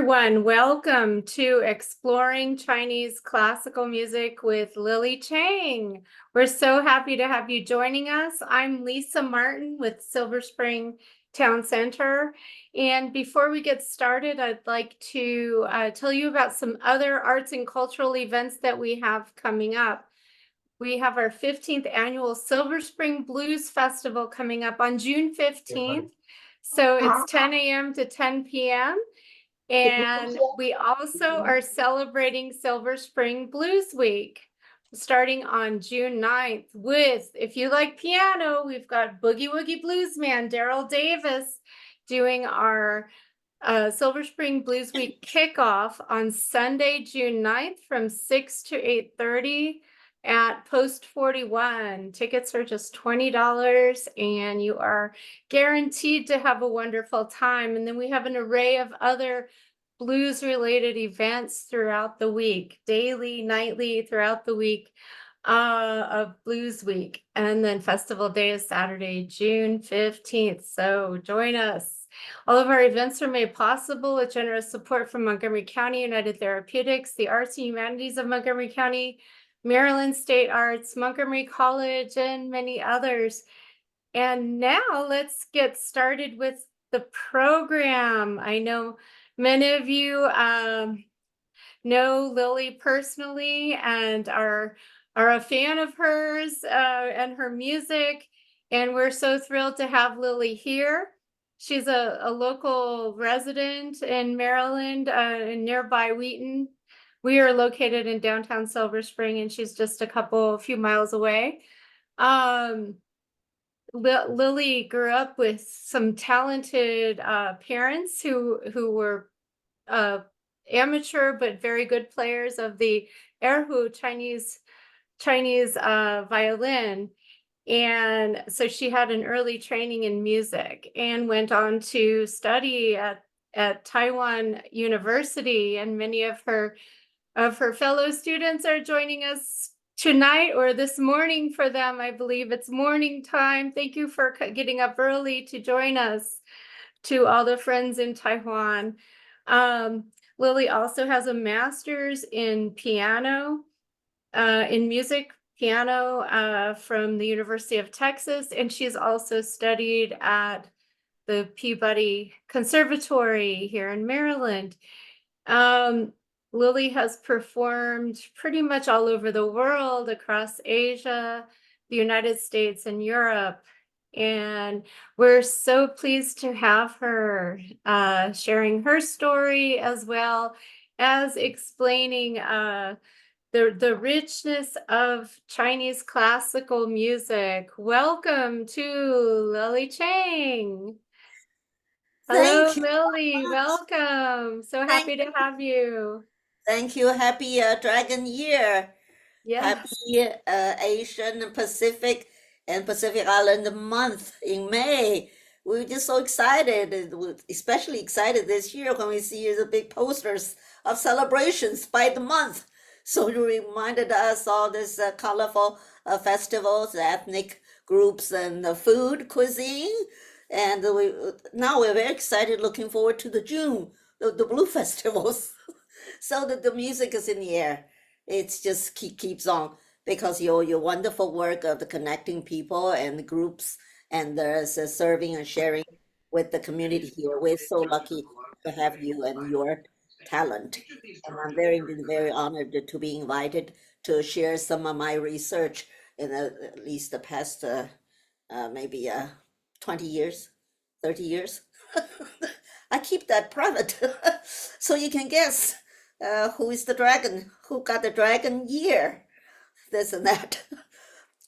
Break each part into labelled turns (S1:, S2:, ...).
S1: everyone. Welcome to Exploring Chinese Classical Music with Li-Ly Chang. We're so happy to have you joining us. I'm Lisa Martin with Silver Spring Town Center. And before we get started, I'd like to tell you about some other arts and cultural events that we have coming up. We have our 15th annual Silver Spring Blues Festival coming up on June 15th. So it's 10 a.m. to 10 p.m. And we also are celebrating Silver Spring Blues Week starting on June 9th with, if you like piano, we've got Boogie Woogie Blues Man Daryl Davis doing our Silver Spring Blues Week kickoff on Sunday, June 9th from 6 to 8:30 at Post 41. Tickets are just $20 and you are guaranteed to have a wonderful time. And then we have an array of other blues related events throughout the week, daily, nightly, throughout the week of Blues Week. And then Festival Day is Saturday, June 15th. So join us. All of our events are made possible with generous support from Montgomery County United Therapeutics, the Arts and Humanities of Montgomery County, Maryland State Arts, Montgomery College, and many others. And now let's get started with the program. I know many of you know Li-Ly personally and are a fan of hers and her music. And we're so thrilled to have Li-Ly here. She's a local resident in Maryland, in nearby Wheaton. We are located in downtown Silver Spring, and she's just a few miles away. Li-Ly grew up with some talented parents who were amateur but very good players of the erhu Chinese violin. And so she had an early training in music and went on to study at Taiwan University. And many of her fellow students are joining us tonight or this morning for them. I believe it's morning time. Thank you for getting up early to join us, to all the friends in Taiwan. Li-Ly also has a master's in piano, in music piano from the University of Texas, and she's also studied at the Peabody Conservatory here in Maryland. Li-Ly has performed pretty much all over the world, across Asia, the United States, and Europe. And we're so pleased to have her sharing her story as well as explaining the richness of Chinese classical music. Welcome to Li-Ly Chang. Hello,
S2: Thank you.
S1: Li-Ly. Welcome. So
S2: Thank,
S1: happy to have you.
S2: thank you. Happy Dragon Year.
S1: Yes.
S2: Happy Asian Pacific and Pacific Island month in May. We're just so excited, and we're especially excited this year when we see the big posters of celebrations by the month. So you reminded us all this colorful festivals, ethnic groups, and food, cuisine. And now we're very excited, looking forward to the June, the Blue Festivals. So the music is in the air. It's just keeps on because your wonderful work of the connecting people and the groups and the serving and sharing with the community here. We're so lucky to have you and your talent. And I'm very honored to be invited to share some of my research in at least the past maybe 20 years, 30 years. I keep that private so you can guess who is the dragon, who got the dragon year, this and that.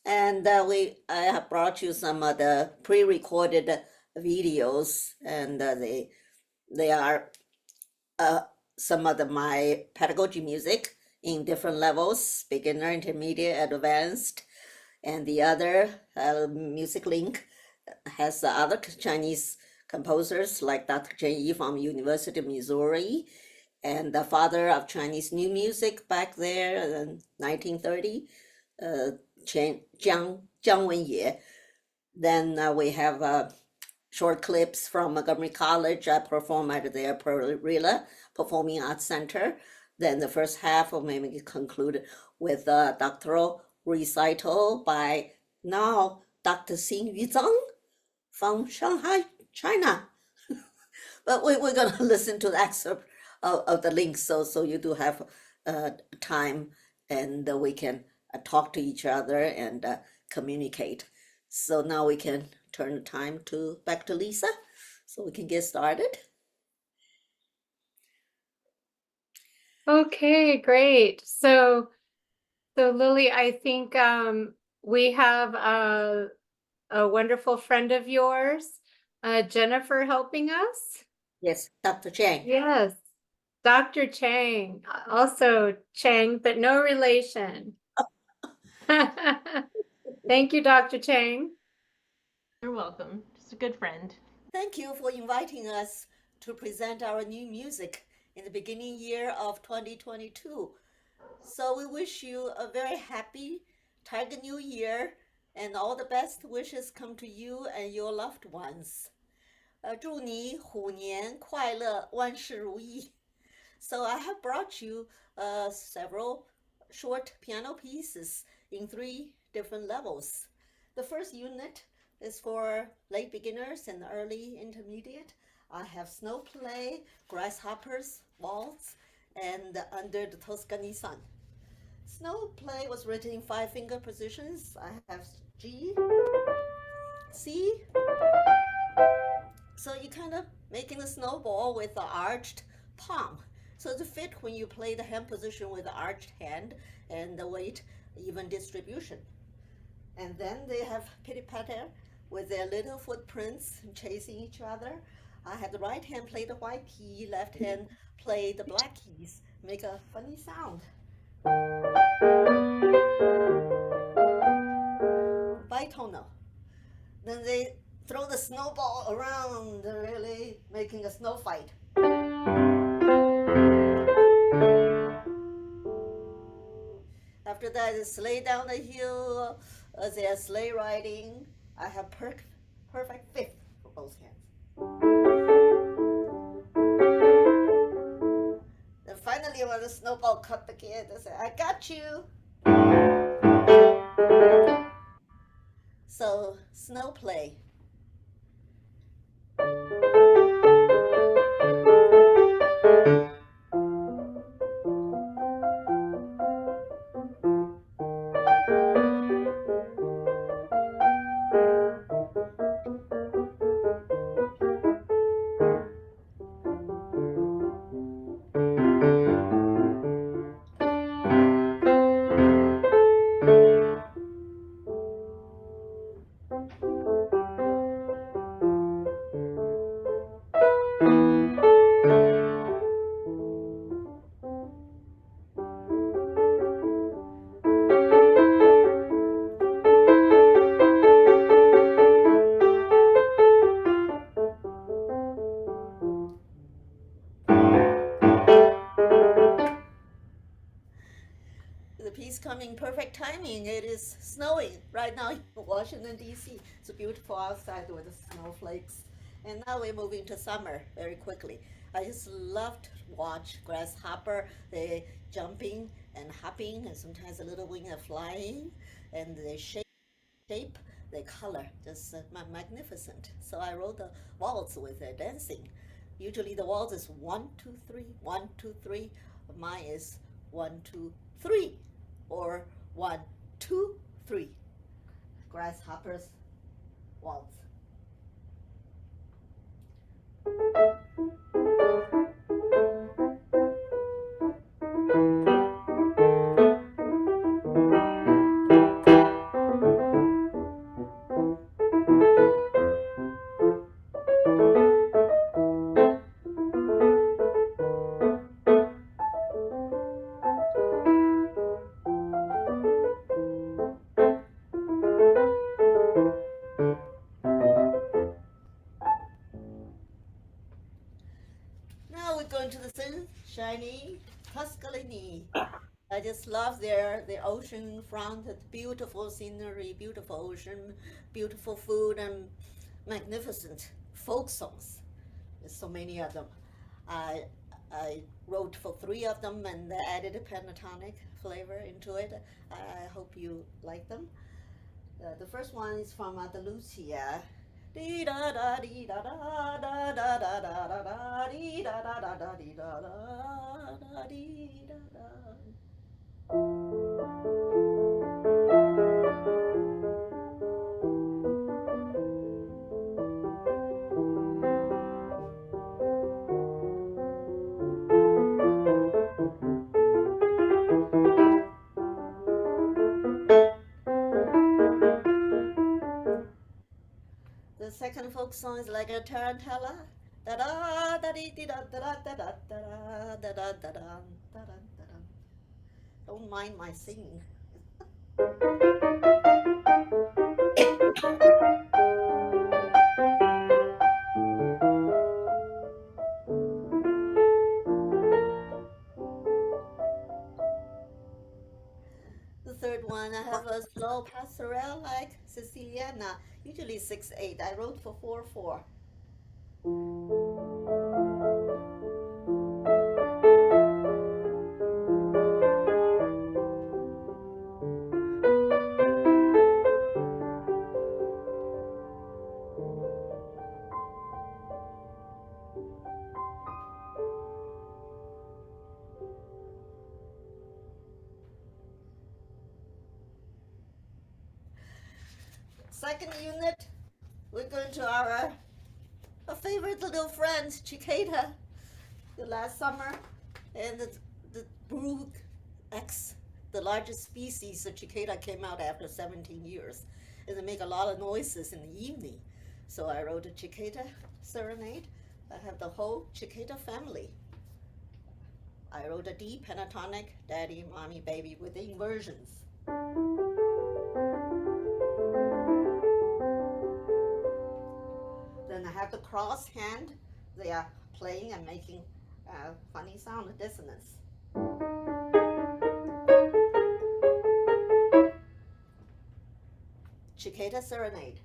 S2: And I have brought you some of the pre-recorded videos, and they are some of my pedagogy music in different levels: beginner, intermediate, advanced. And the other music link has other Chinese composers like Dr. Chen Yi from University of Missouri, and the father of Chinese new music back there in 1930, Chen Jiang Wenye. Then we have short clips from Montgomery College. I perform at their Perilla Performing Arts Center. Then the first half will maybe conclude with a doctoral recital by now Dr. Xingyu Zhang from Shanghai, China. But we're going to listen to the excerpt of the link, so you do have time, and we can talk to each other and communicate. So now we can turn the time back to Lisa, so we can get started.
S1: Okay, great. So Lily, I think we have a wonderful friend of yours, Jennifer, helping us.
S2: Yes, Dr. Chang.
S1: Yes, Dr. Chang, also Chang, but no relation. Thank you, Dr. Chang.
S3: You're welcome. Just a good friend.
S2: Thank you for inviting us to present our new music in the beginning year of 2022. So we wish you a very happy Tiger New Year, and all the best wishes come to you and your loved ones. 祝你虎年快乐，万事如意。So I have brought you several short piano pieces in 3 different levels. The first unit is for late beginners and early intermediate. I have Snow Play, Grasshoppers, Waltz, and Under the Tuscany Sun. Snow Play was written in 5-finger positions. I have G, C. So you kind of making a snowball with the arched palm. So to fit when you play the hand position with the arched hand and the weight even distribution. And then they have pitter-patter with their little footprints chasing each other. I have the right hand play the white key, left hand play the black keys, make a funny sound. Bitonal. Then they throw the snowball around, really making a snow fight. After that, they sleigh down the hill. They are sleigh riding. I have perfect fifth for both hands. Then finally, when the snowball cut the kid, they say, "I got you." So, snow play. The piece coming perfect timing. It is snowing right now in Washington, D.C. It's beautiful outside with the snowflakes. And now we're moving to summer very quickly. I just love to watch grasshopper. They jumping and hopping, and sometimes a little wing are flying, and they shape, they color, just magnificent. So I wrote a waltz with their dancing. Usually the waltz is 1, 2, 3, 1, 2, 3. Mine is 1, 2, 3, or 1, 2, 3. Grasshoppers waltz. Now we're going to the sunshiny Tuscany. I just love the ocean front, the beautiful scenery, beautiful ocean, beautiful food, and magnificent folk songs. There's so many of them. I I wrote for three of them and added a pentatonic flavor into it. I hope you like them. The first one is from the Lucia. Dee da da dee da da da da da da da da dee da da da da dee da da da dee da da. The second folk song is like a tarantella. Da da da dee dee da da da da da da da da da da da da. Don't mind my singing. The third one, I have a slow pastoral like Siciliana, usually 6/8. I wrote for 4/4. Second unit, we're going to our favorite little friend, Cicada, the last summer, and the brood X, the largest species of cicada, came out after 17 years, and they make a lot of noises in the evening. So I wrote a cicada serenade. I have the whole cicada family. I wrote a D pentatonic, daddy, mommy, baby, with the inversions. Then I have the cross hand. They are playing and making a funny sound, a dissonance. Cicada serenade.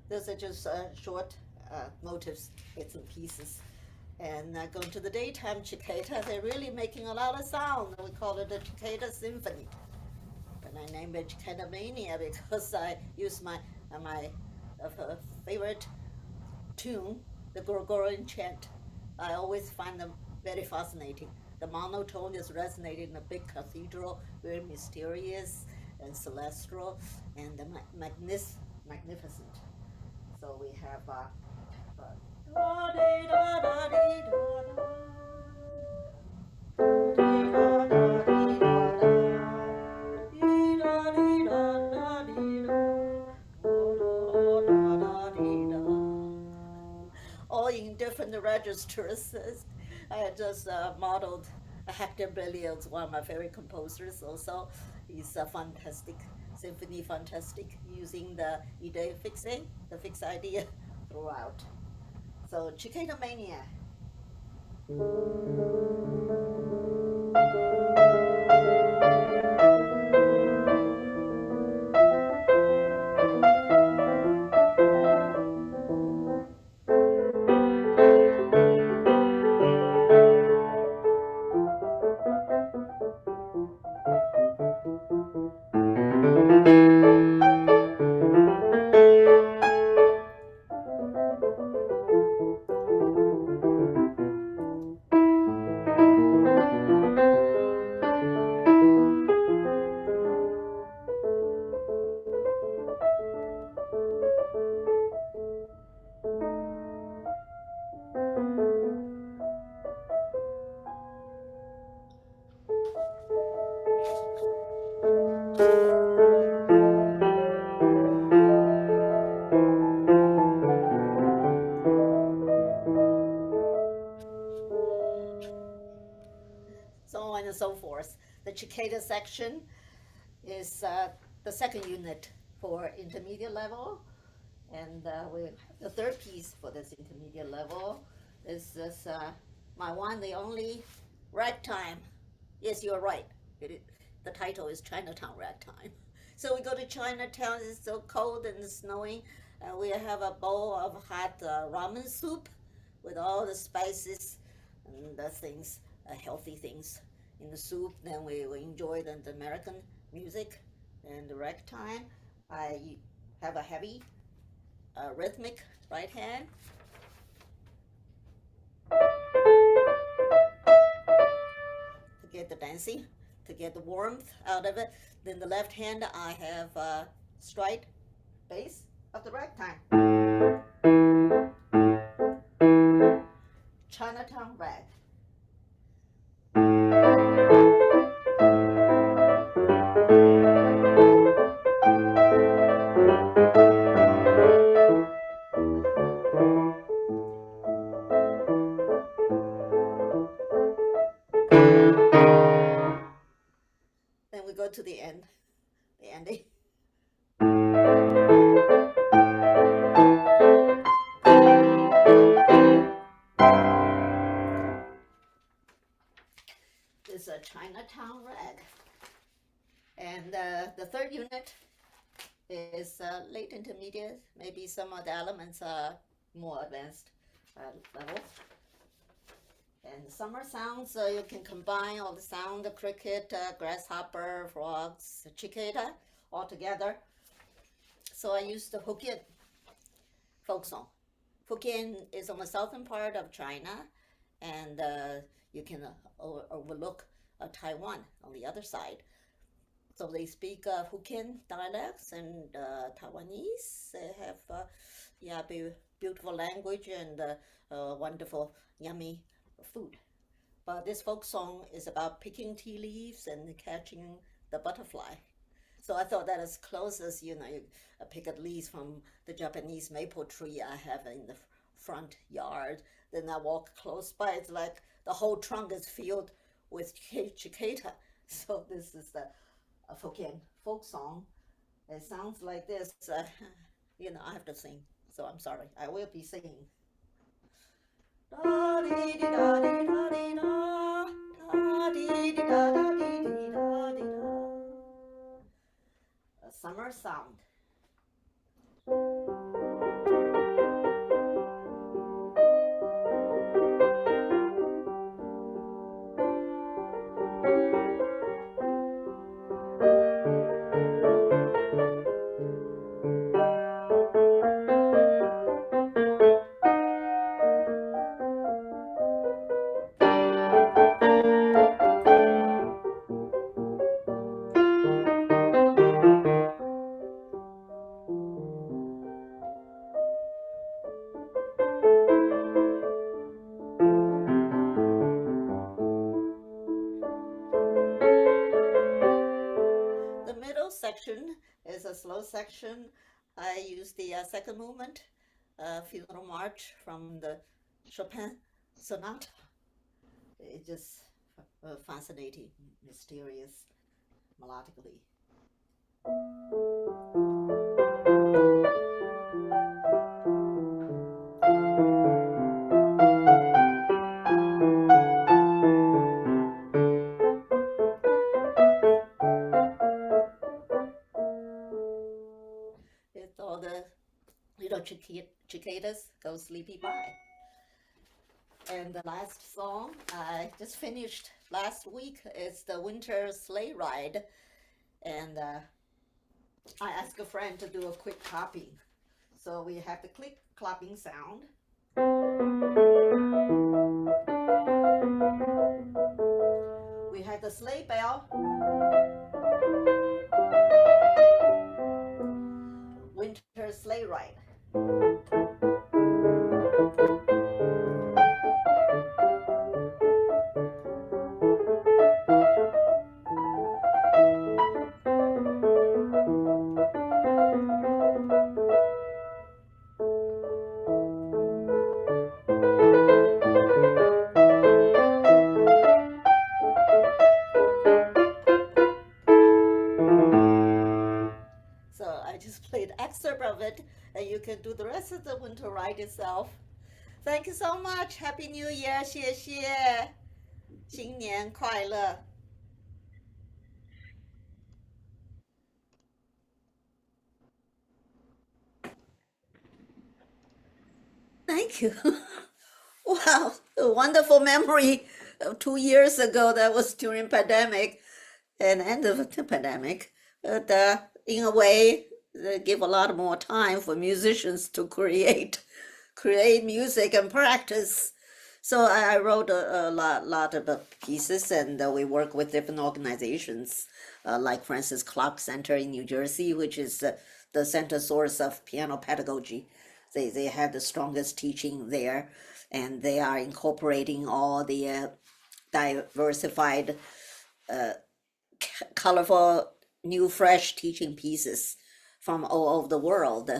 S2: Those are just short motifs, bits and pieces. And going to the daytime cicada, they're really making a lot of sound. We call it a cicada symphony. And I named it Cicada Mania because I used my favorite tune, the Gregorian chant. I always find them very fascinating. The monotone is resonating in a big cathedral, very mysterious and celestial and magnificent. So we have all in different registers. I just modeled Hector Berlioz, one of my favorite composers also. He's a fantastic symphony, fantastic, using the idea fixing, the fixed idea throughout. So Cicada Mania. The Cicada section is the second unit for intermediate level. And the third piece for this intermediate level is this, my one, the only ragtime. Yes, you're right. The title is Chinatown Ragtime. So we go to Chinatown, it's so cold and snowing. We have a bowl of hot ramen soup with all the spices and the things, healthy things in the soup. Then we enjoy the American music and the ragtime. I have a heavy rhythmic right hand. To get the dancing, to get the warmth out of it. Then the left hand, I have stride bass of the ragtime. Chinatown Rag. Then we go to the end, the ending. This is a Chinatown Rag. And the third unit is late intermediate. Maybe some of the elements are more advanced level. And summer sounds, you can combine all the sound, the cricket, grasshopper, frogs, cicada, all together. So I used the Hokkien folk song. Hokkien is on the southern part of China, and you can overlook Taiwan on the other side. So they speak Hokkien dialects and Taiwanese. They have beautiful language and wonderful, yummy food. But this folk song is about picking tea leaves and catching the butterfly. So I thought that as close as, you pick at least from the Japanese maple tree I have in the front yard. Then I walk close by, it's like the whole trunk is filled with cicada. So this is the Hokkien folk song. It sounds like this. I have to sing, so I'm sorry. I will be singing. A summer sound. Section is a slow section. I use the second movement, Funeral March from the Chopin Sonata. It's just fascinating, mysterious, melodically. All the little cicadas go sleepy by. And the last song I just finished last week is the Winter Sleigh Ride. And I asked a friend to do a quick clapping. So we have the click clapping sound. We have the sleigh bell. Winter Sleigh Ride. excerpt of it, and you can do the rest of the one to write itself. Thank you so much. Happy New Year. 谢谢。新年快乐。Thank you. Wow, a wonderful memory of 2 years ago. That was during pandemic and end of the pandemic. But in a way, they give a lot more time for musicians to create music and practice. So I wrote a lot of pieces, and we work with different organizations, like Francis Clark Center in New Jersey, which is the center source of piano pedagogy. They have the strongest teaching there, and they are incorporating all the diversified, colorful, new, fresh teaching pieces from all over the world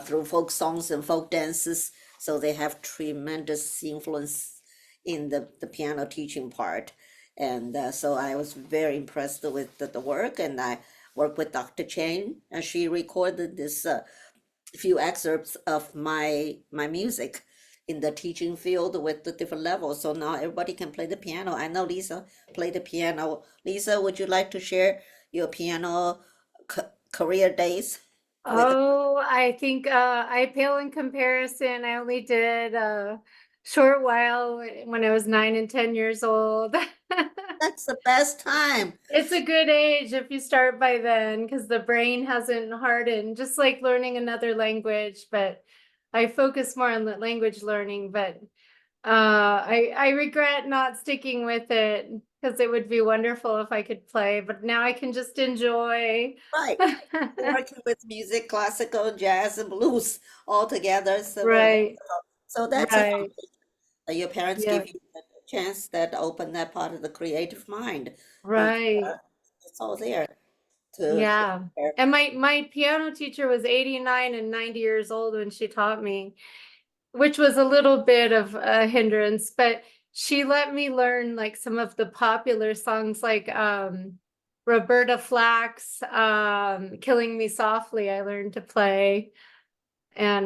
S2: through folk songs and folk dances. So they have tremendous influence in the piano teaching part. And so I was very impressed with the work, and I worked with Dr. Chen, and she recorded this few excerpts of my music in the teaching field with the different levels. So now everybody can play the piano. I know Lisa played the piano. Lisa, would you like to share your piano career days?
S1: Oh, I think I pale in comparison. I only did a short while when I was 9 and 10 years old.
S2: That's the best time.
S1: It's a good age if you start by then, because the brain hasn't hardened, just like learning another language. But I focus more on the language learning, but I regret not sticking with it because it would be wonderful if I could play, but now I can just enjoy.
S2: Right. Working with music, classical, jazz, and blues all together. So,
S1: Right,
S2: so that's a
S1: right.
S2: your parents
S1: Yeah,
S2: give you a chance that open that part of the creative mind. But
S1: right.
S2: it's all there to
S1: Yeah.
S2: share.
S1: And my piano teacher was 89 and 90 years old when she taught me, which was a little bit of a hindrance, but she let me learn like some of the popular songs like Roberta Flack's Killing Me Softly. I learned to play, and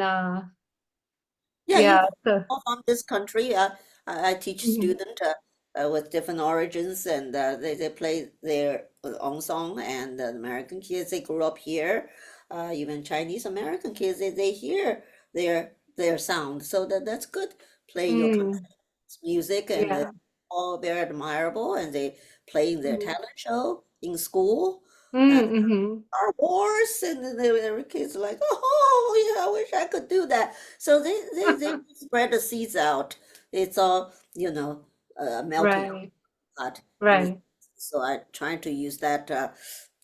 S2: Yeah, you
S1: yeah,
S2: can all from this country. I teach
S1: mhm.
S2: students with different origins, and they play their own song. And the American kids, they grew up here. Even Chinese American kids, they hear their sound. So that's good. Play your
S1: Mm,
S2: music, and it's
S1: yeah.
S2: all very admirable. And they play in their
S1: Mm,
S2: talent show in school.
S1: mm-hmm.
S2: Star Wars, and then the kids are like, oh yeah, I wish I could do that. So they spread the seeds out. It's all melting
S1: Right,
S2: pot. And
S1: right.
S2: so I trying to use that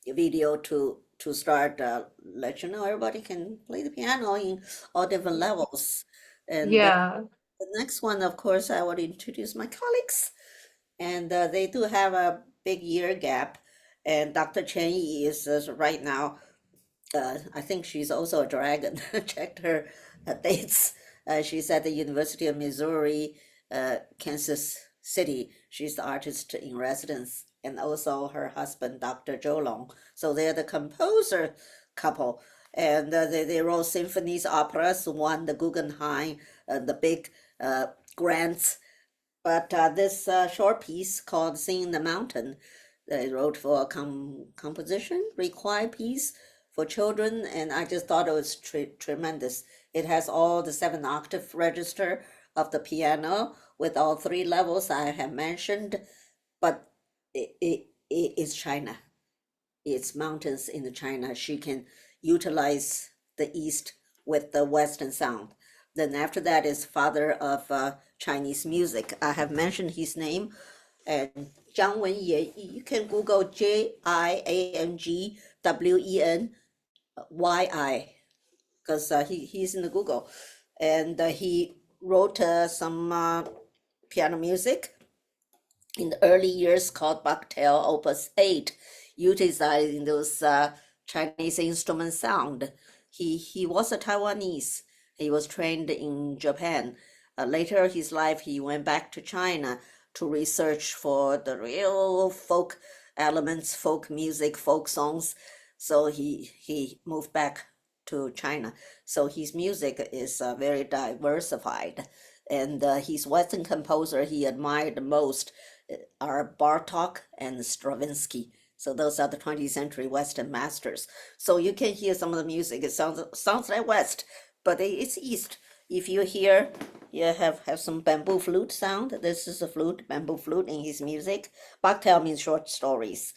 S2: video to start let you know everybody can play the piano in all different levels. And
S1: Yeah.
S2: the next one, of course, I want to introduce my colleagues, and they do have a big year gap. And Dr. Chen is right now, I think she's also a dragon. Checked her dates. She's at the University of Missouri, Kansas City. She's the artist in residence, and also her husband, Dr. Zhou Long. So they're the composer couple. And they wrote symphonies, operas, won the Guggenheim, the big grants. But this short piece called Singing in the Mountain, they wrote for a composition required piece for children, and I just thought it was tremendous. It has all the 7 octave register of the piano with all 3 levels I have mentioned, but it is China. It's mountains in the China. She can utilize the East with the Western sound. Then after that is father of Chinese music. I have mentioned his name, and Zhang Wenye. You can Google Jiangwenyi because he's in the Google, and he wrote some piano music in the early years called Bucktail Opus 8, utilizing those Chinese instrument sound. He was a Taiwanese. He was trained in Japan. Later his life, he went back to China to research for the real folk elements, folk music, folk songs. So he moved back to China. So his music is very diversified. And his Western composer he admired the most are Bartok and Stravinsky. So those are the 20th century Western masters. So you can hear some of the music. It sounds like West, but it's East. If you hear, you have some bamboo flute sound. This is a flute, bamboo flute in his music. Baktel means short stories.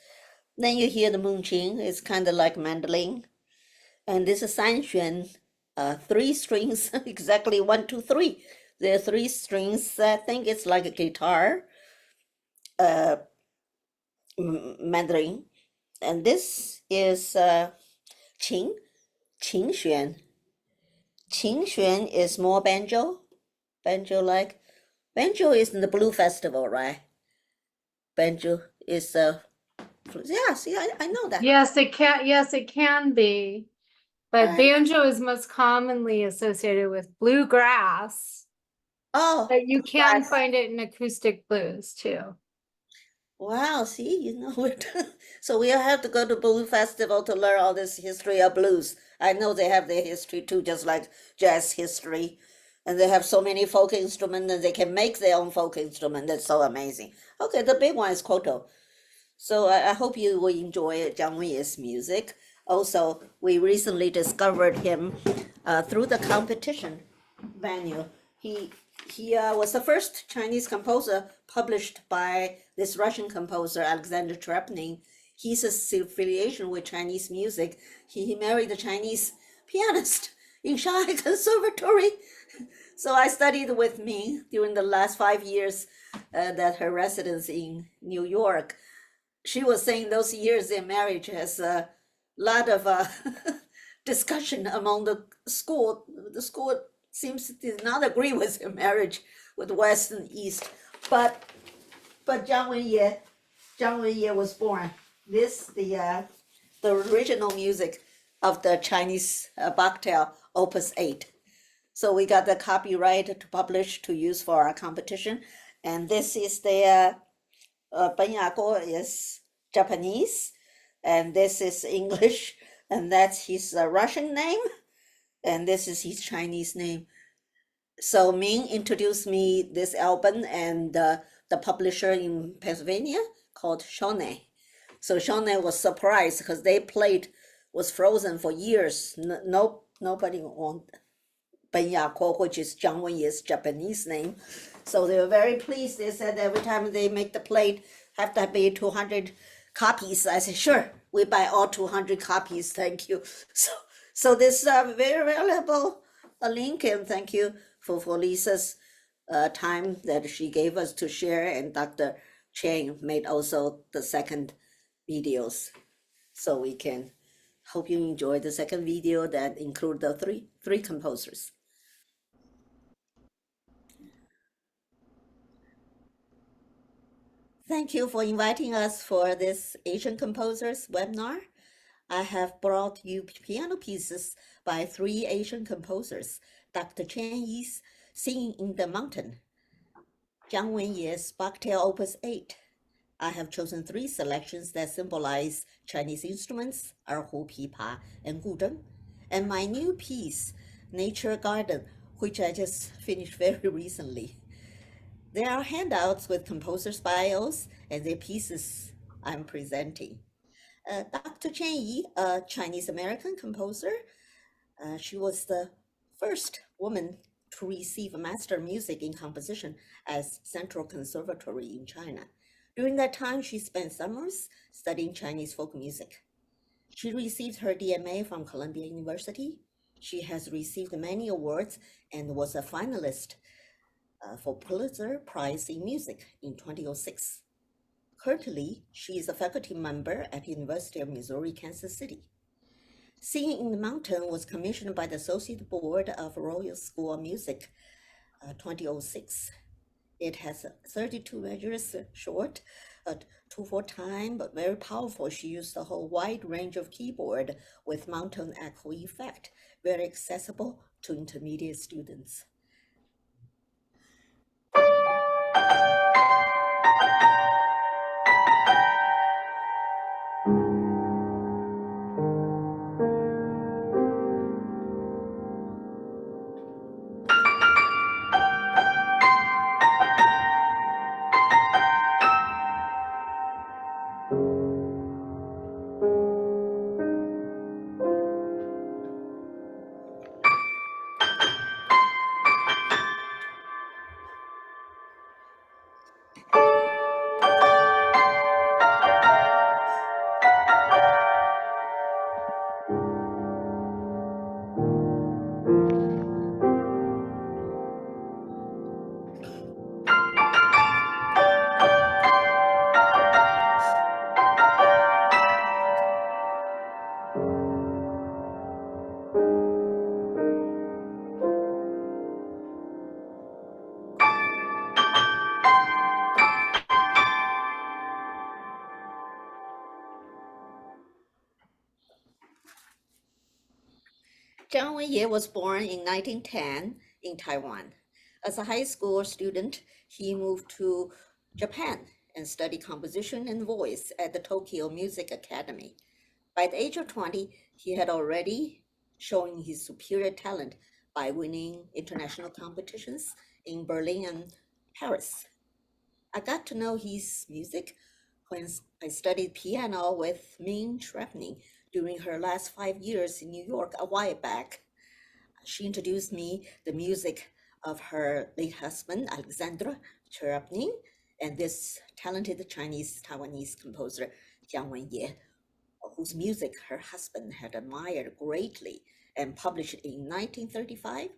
S2: Then you hear the Munqing. It's kind of like mandolin. And this is Sanxuan, three strings, exactly 1, 2, 3. There are three strings. I think it's like a guitar, Mandarin. And this is Qing, Qingxuan. Qingxuan is more banjo, banjo-like. Banjo is in the Blue Festival, right? Banjo is yeah. See, I know that.
S1: Yes, it can. Yes, it can be. But
S2: Right.
S1: banjo is most commonly associated with bluegrass.
S2: Oh,
S1: But you can
S2: yes.
S1: find it in acoustic blues too.
S2: Wow, see, so we'll have to go to Blue Festival to learn all this history of blues. I know they have their history too, just like jazz history. And they have so many folk instruments and they can make their own folk instrument. That's so amazing. Okay, the big one is koto. So I hope you will enjoy Jiang Wenye's music. Also, we recently discovered him through the competition venue. He was the first Chinese composer published by this Russian composer Alexander Trepnin. He's affiliation with Chinese music. He married a Chinese pianist in Shanghai Conservatory. So I studied with Ming during the last 5 years that her residence in New York. She was saying those years in marriage has a lot of discussion among the school. The school seems to did not agree with her marriage with West and East, but Jiang Wenye was born. This the original music of the Chinese Baktel Opus 8. So we got the copyright to publish to use for our competition, and this is the Ben Yago is Japanese, and this is English, and that's his Russian name, and this is his Chinese name. So Ming introduced me this album and the publisher in Pennsylvania called Shone. So Shone was surprised because they played was frozen for years. Nobody on Ben Yako, which is Jiang Wenye's Japanese name. So they were very pleased. They said every time they make the plate, have to be 200 copies. I said, sure, we buy all 200 copies. Thank you. So this very valuable link, and thank you for Lisa's time that she gave us to share. And Dr. Chang made also the second videos, so we can hope you enjoy the second video that include the three composers. Thank you for inviting us for this Asian Composers webinar. I have brought you piano pieces by 3 Asian composers, Dr. Chen Yi's Singing in the Mountain, Jiang Wenye's Baktel Opus 8. I have chosen 3 selections that symbolize Chinese instruments, erhu, pipa, and guzheng, and my new piece, Nature Garden, which I just finished very recently. There are handouts with composers' bios and their pieces I'm presenting. Dr. Chen Yi, a Chinese-American composer, she was the first woman to receive a Master of Music in Composition at Central Conservatory in China. During that time, she spent summers studying Chinese folk music. She received her DMA from Columbia University. She has received many awards and was a finalist for Pulitzer Prize in Music in 2006. Currently, she is a faculty member at the University of Missouri, Kansas City. Singing in the Mountain was commissioned by the Associate Board of Royal School of Music 2006. It has 32 measures, short, 2/4 time, but very powerful. She used a whole wide range of keyboard with mountain echo effect, very accessible to intermediate students. Chiang was born in 1910 in Taiwan. As a high school student, he moved to Japan and studied composition and voice at the Tokyo Music Academy. By the age of 20, he had already shown his superior talent by winning international competitions in Berlin and Paris. I got to know his music when I studied piano with Min Shrapney during her last 5 years in New York a while back. She introduced me the music of her late husband, Alexandre Cherapnin, and this talented Chinese Taiwanese composer, Jiang Wenye, whose music her husband had admired greatly and published in 1935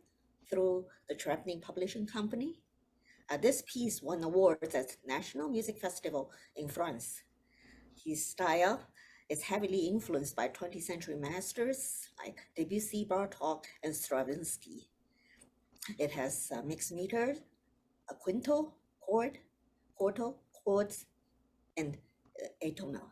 S2: through the Cherapnin Publishing Company. This piece won awards at National Music Festival in France. His style is heavily influenced by 20th century masters like Debussy, Bartok, and Stravinsky. It has mixed meters, a quinto, chord, quarto, chords, and atonal.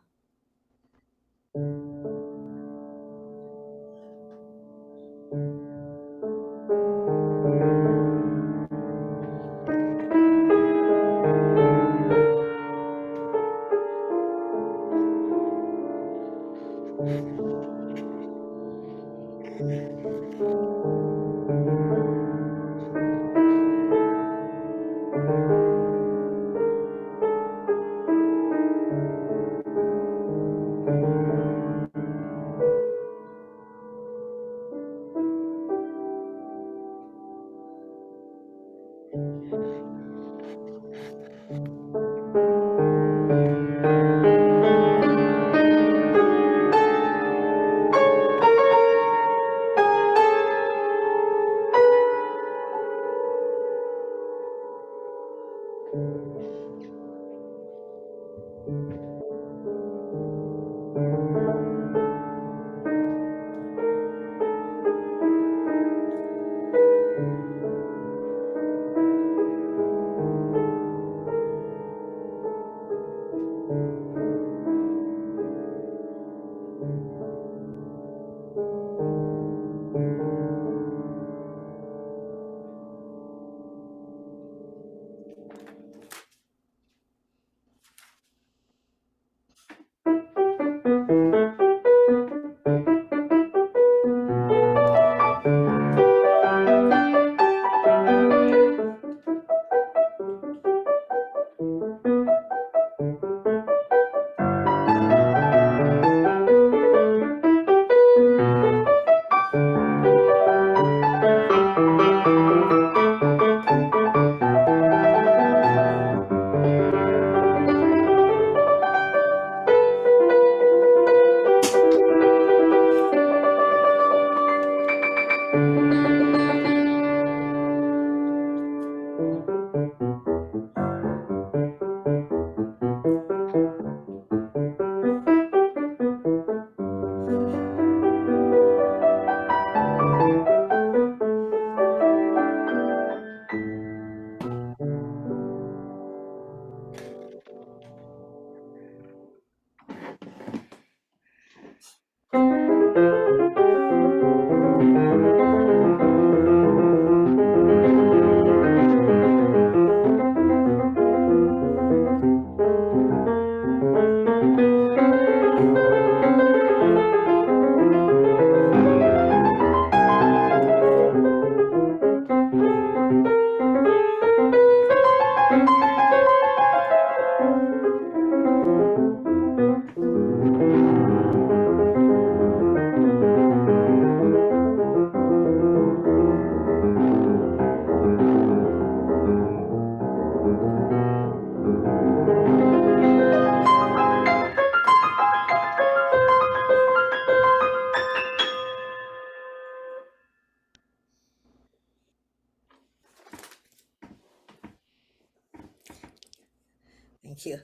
S2: Thank you.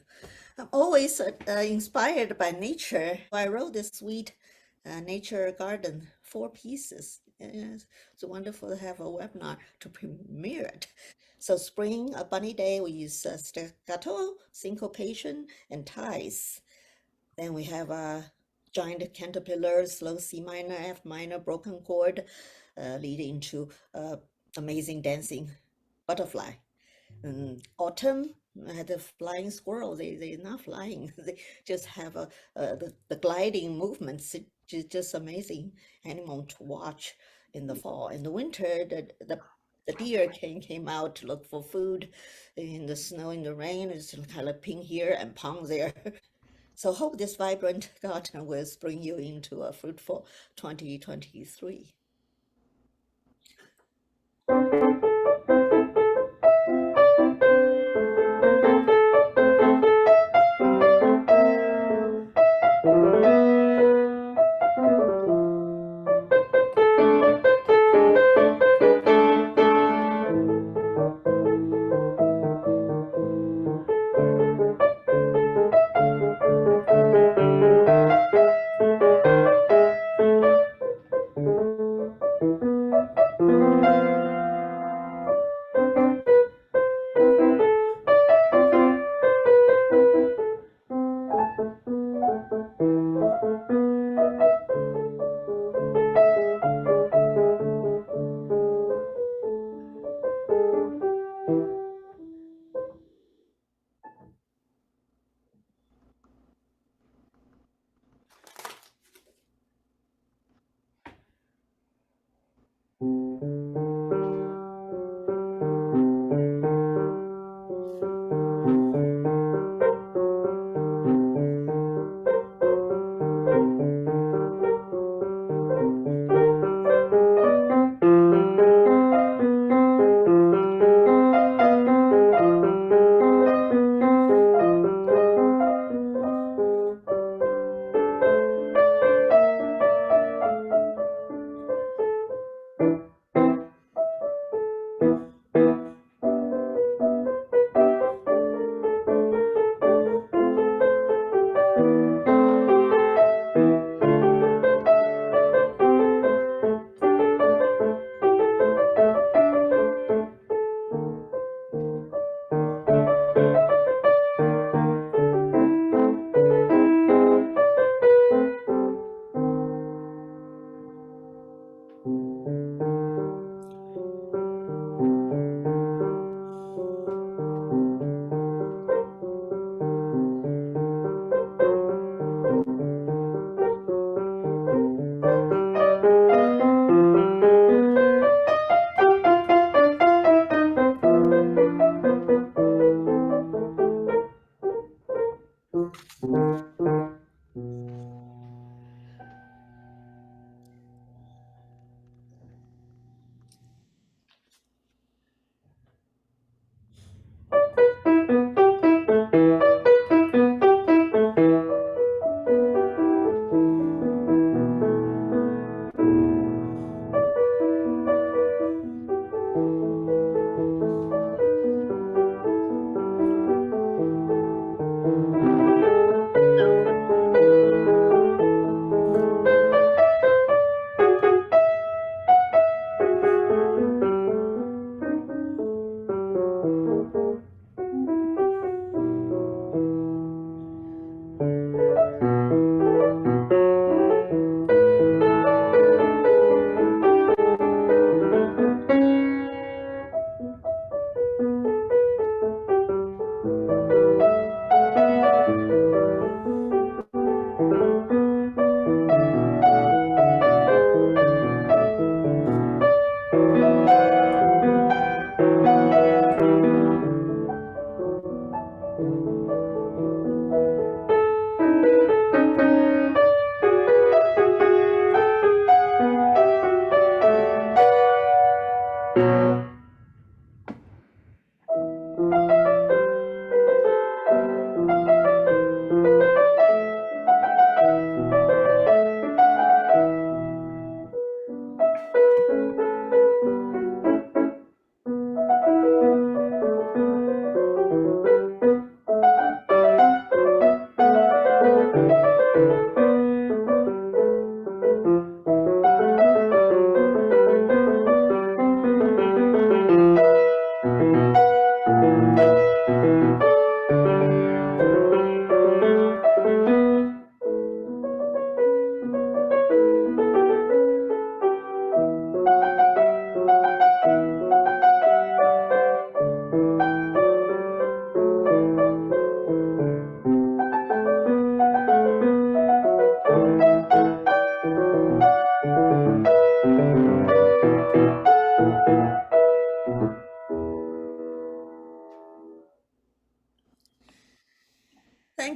S2: I'm always inspired by nature. I wrote this sweet nature garden, 4 pieces. It's wonderful to have a webinar to premiere it. So spring, a bunny day, we use staccato, syncopation, and ties. Then we have a giant caterpillar, slow C minor, F minor, broken chord, leading to amazing dancing butterfly. Autumn had the flying squirrel. They're not flying. They just have the gliding movements. Just amazing animal to watch in the fall. In the winter, the deer came out to look for food in the snow, in the rain. It's kind of ping here and pong there. So hope this vibrant garden will bring you into a fruitful 2023.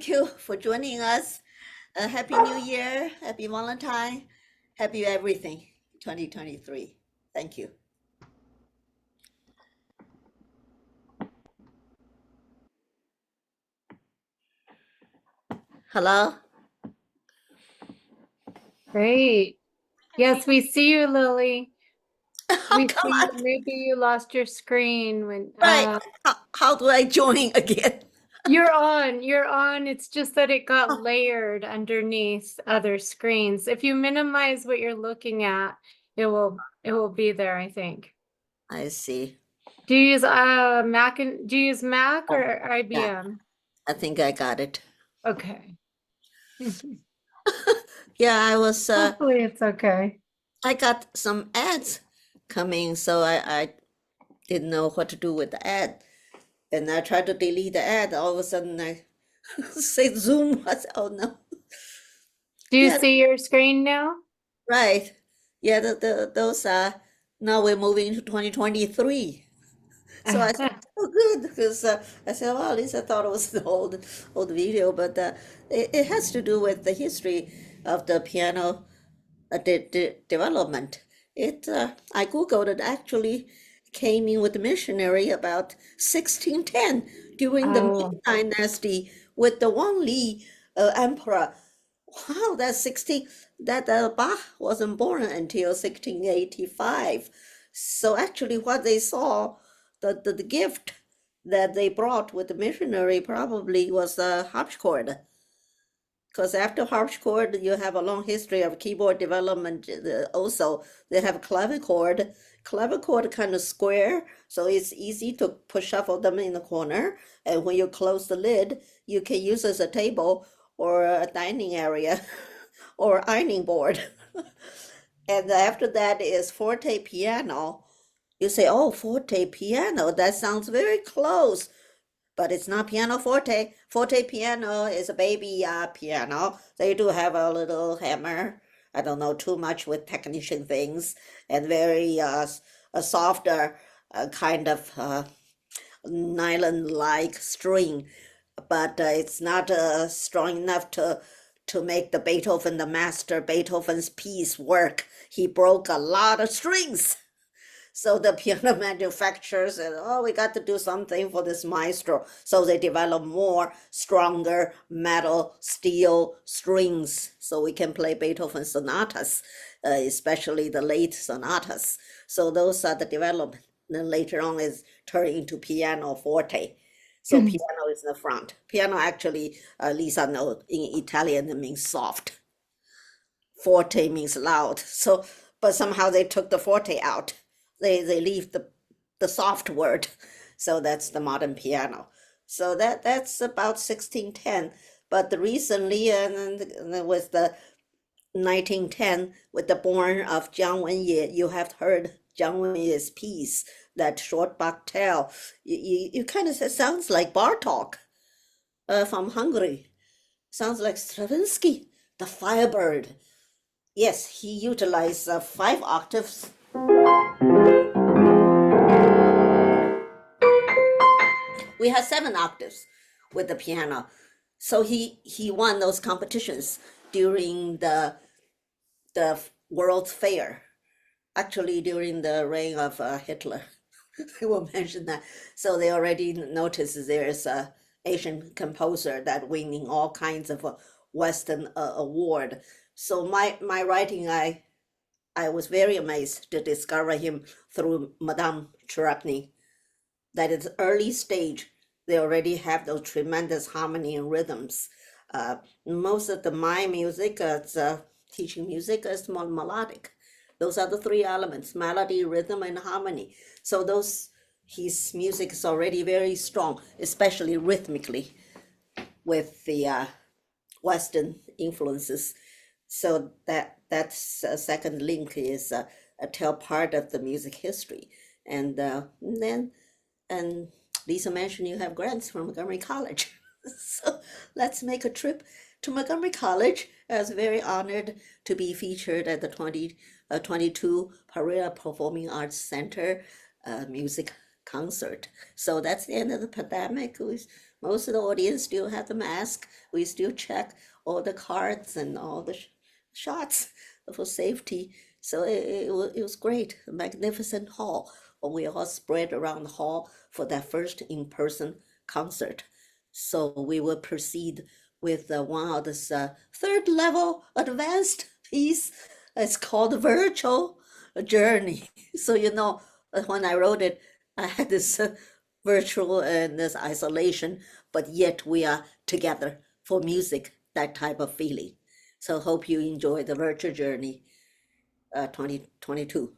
S2: thank you for joining us. Happy New Year, Happy Valentine, Happy everything 2023. Thank you. Hello?
S1: Great. Yes, we see you, Lily.
S2: Oh,
S1: We
S2: come
S1: see you.
S2: on.
S1: Maybe you lost your screen when
S2: Right. How do I join again?
S1: you're on. You're on. It's just that it got
S2: Oh,
S1: layered underneath other screens. If you minimize what you're looking at, it will be there, I think.
S2: I see.
S1: Do you use Mac and do you use Mac
S2: Oh,
S1: or
S2: yeah,
S1: IBM?
S2: I think I got it.
S1: Okay.
S2: Yeah,
S1: Hopefully it's okay.
S2: I got some ads coming, so I didn't know what to do with the ad. And I tried to delete the ad. All of a sudden, I say Zoom. I said, oh no.
S1: Do you
S2: Yeah,
S1: see your screen now?
S2: right. Yeah, those are now we're moving to 2023. So I said, oh, good, because I said, well, at least I thought it was the old video, but it has to do with the history of the piano development. I googled it. Actually, came in with the missionary about 1610 during the
S1: Oh,
S2: Ming Dynasty with the Wang Li emperor. Wow, that's 16. That Bach wasn't born until 1685. So actually, what they saw, the gift that they brought with the missionary probably was the harpsichord, because after harpsichord, you have a long history of keyboard development. Also, they have clavichord. Clavichord kind of square, so it's easy to push shuffle them in the corner. And when you close the lid, you can use as a table or a dining area or ironing board. And after that is forte piano. You say, oh, forte piano, that sounds very close, but it's not piano forte. Forte piano is a baby piano. They do have a little hammer. I don't know too much with technician things, and very a softer kind of nylon-like string, but it's not strong enough to make the Beethoven, the master Beethoven's piece work. He broke a lot of strings. So the piano manufacturers said, oh, we got to do something for this maestro. So they develop more stronger metal, steel strings so we can play Beethoven sonatas, especially the late sonatas. So those are the development. Then later on is turned into piano forte. So piano is in the front. Piano actually, Lisa knows, in Italian it means soft. Forte means loud. So, but somehow they took the forte out. They leave the soft word. So that's the modern piano. So that's about 1610. But recently, and with the 1910, with the born of Jiang Wenye, you have heard Jiang Wenye's piece, that short bucktail. You kind of sounds like Bartok from Hungary. Sounds like Stravinsky, the Firebird. Yes, he utilized 5 octaves. We had 7 octaves with the piano. So he won those competitions during the World's Fair. Actually, during the reign of Hitler. I will mention that. So they already noticed there's a Asian composer that winning all kinds of Western award. So my writing, I was very amazed to discover him through Madame Cherepny. That is early stage, they already have those tremendous harmony and rhythms. Most of my music, teaching music, is more melodic. Those are the 3 elements: melody, rhythm, and harmony. So his music is already very strong, especially rhythmically, with the Western influences. So that's a second link is tell part of the music history. And then and Lisa mentioned you have grants from Montgomery College. So let's make a trip to Montgomery College. I was very honored to be featured at the 2022 Pereira Performing Arts Center music concert. So that's the end of the pandemic. Most of the audience still have the mask. We still check all the cards and all the shots for safety. So it was great, a magnificent hall. We all spread around the hall for that first in-person concert. So we will proceed with one of this third level advanced piece. It's called Virtual Journey. So when I wrote it, I had this virtual and this isolation, but yet we are together for music, that type of feeling. So hope you enjoy the Virtual Journey 2022.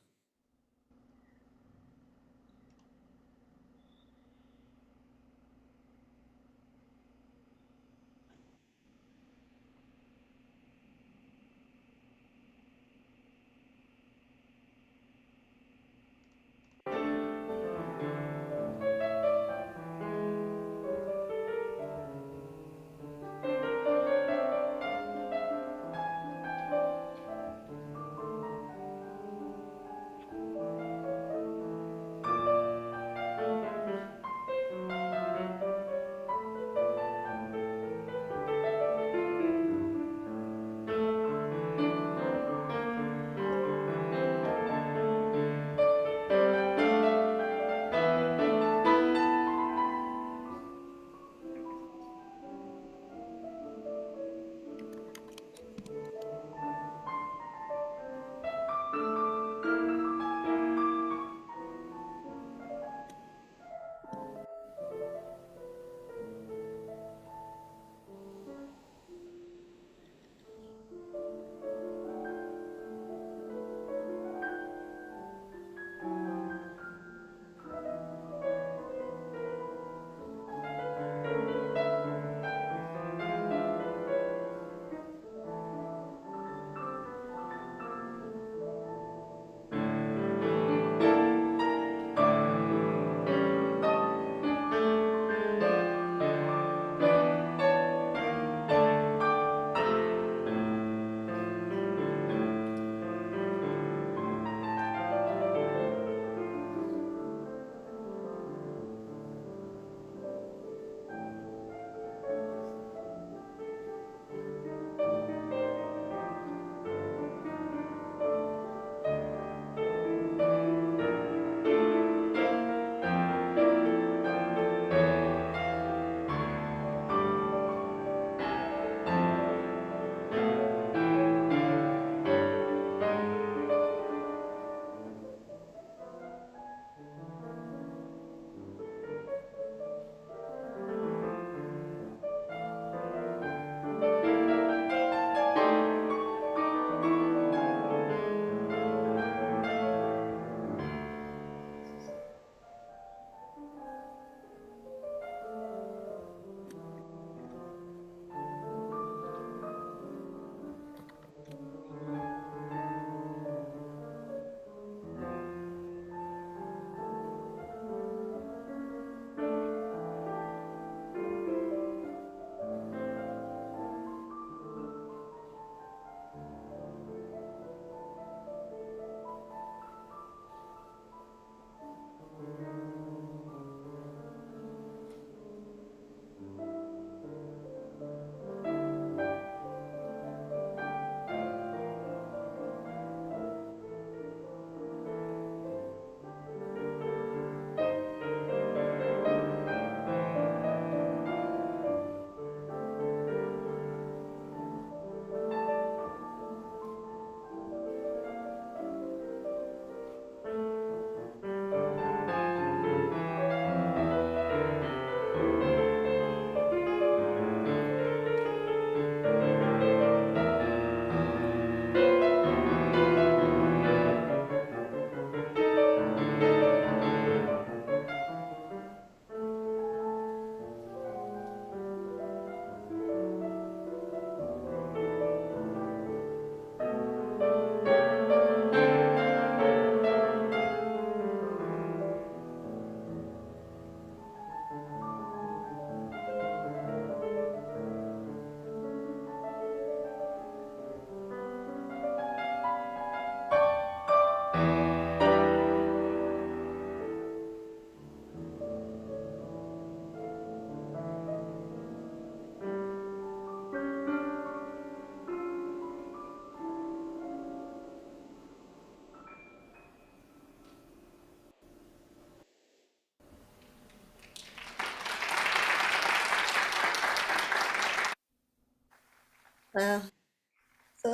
S2: Uh,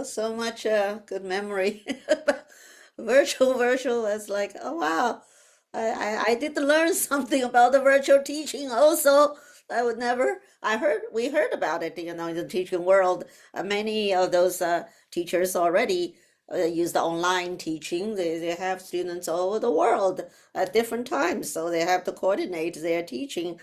S2: so much good memory. Virtual is like, oh wow, I did learn something about the virtual teaching also. I would never, we heard about it, in the teaching world. Many of those teachers already use the online teaching. They have students all over the world at different times, so they have to coordinate their teaching.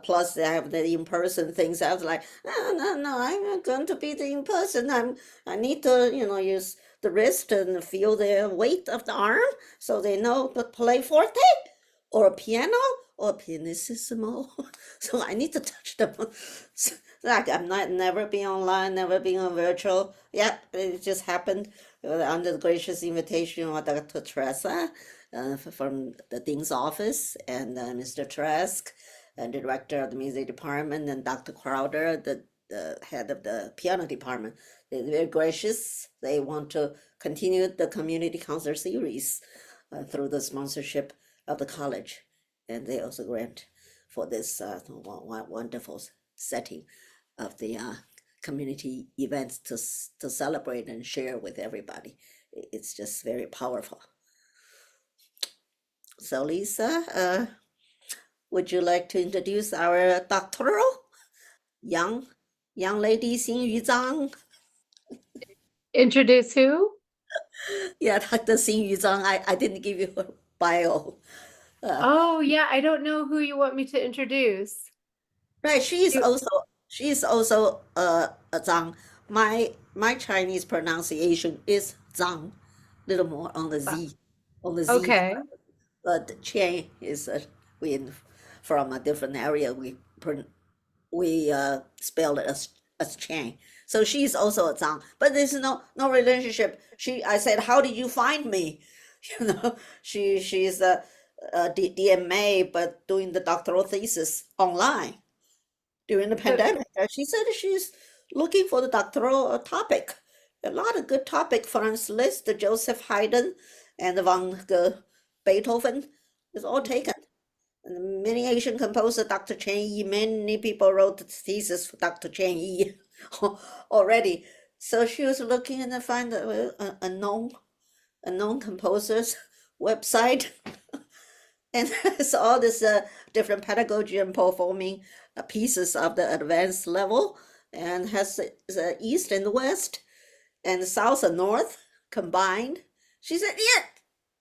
S2: Plus, they have the in-person things. I was like, no, no, no, I'm not going to be the in-person. I need to, use the wrist and feel the weight of the arm so they know to play forte or a piano or pianissimo. So I need to touch them. Like I'm not never been online, never been on virtual. Yeah, it just happened under the gracious invitation of Dr. Teresa from the Dean's office and Mr. Trask, and the director of the music department, and Dr. Crowder, the head of the piano department. They're very gracious. They want to continue the community concert series through the sponsorship of the college, and they also grant for this wonderful setting of the community events to celebrate and share with everybody. It's just very powerful. So Lisa, would you like to introduce our doctoral young young lady Xinyu Zhang?
S1: Introduce who?
S2: Yeah, Dr. Xinyu Zhang. I didn't give you her bio. Uh,
S1: Oh, yeah, I don't know who you want me to introduce.
S2: right,
S1: You,
S2: she is also a Zhang. My Chinese pronunciation is Zhang, little more on the Z, on the Z.
S1: okay.
S2: But Chen is we from a different area. We spelled it as Chang. So she's also a Zhang, but there's no relationship. I said, how did you find me? You know, she's a DMA, but doing the doctoral thesis online during the
S1: So,
S2: pandemic. She said she's looking for the doctoral topic. A lot of good topic. Franz Liszt, Joseph Haydn, and Beethoven is all taken. And many Asian composer, Dr. Chen Yi, many people wrote the thesis for Dr. Chen Yi already. So she was looking and find a known composer's website, and it's all this different pedagogy and performing pieces of the advanced level, and has the east and west and south and north combined. She said, "Yeah,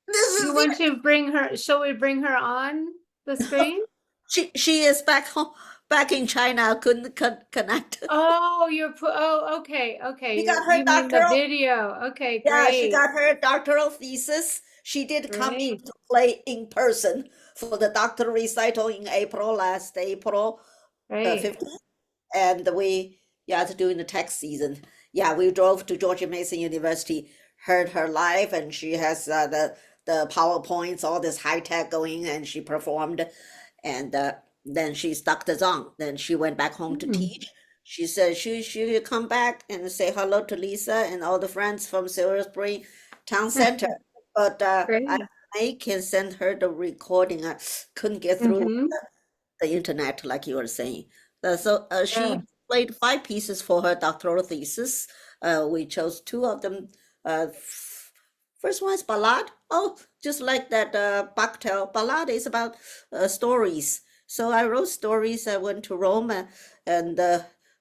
S2: this
S1: you
S2: is
S1: want
S2: it."
S1: to bring her, shall we bring her on the screen?
S2: She is back home, back in China. Couldn't connect.
S1: Oh, oh, okay,
S2: She
S1: okay.
S2: got her
S1: You mean the
S2: doctoral.
S1: video? Okay,
S2: Yeah, she
S1: great,
S2: got her doctoral thesis. She did come in
S1: great.
S2: to play in person for the doctoral recital in April, last April
S1: Great.
S2: 15th. And yeah, it's during the tax season. Yeah, we drove to George Mason University, heard her live, and she has the PowerPoints, all this high tech going, and she performed. And then she stuck the song. Then she went back home to
S1: Hmm,
S2: teach. She said she will come back and say hello to Lisa and all the friends from Silver Spring Town Center. But
S1: great.
S2: I can send her the recording. I couldn't get through
S1: Mm-hmm.
S2: the internet, like you were saying. She
S1: Yeah.
S2: played 5 pieces for her doctoral thesis. We chose 2 of them. First one is ballad. Oh, just like that Bachtel ballad is about stories. So I wrote stories. I went to Rome and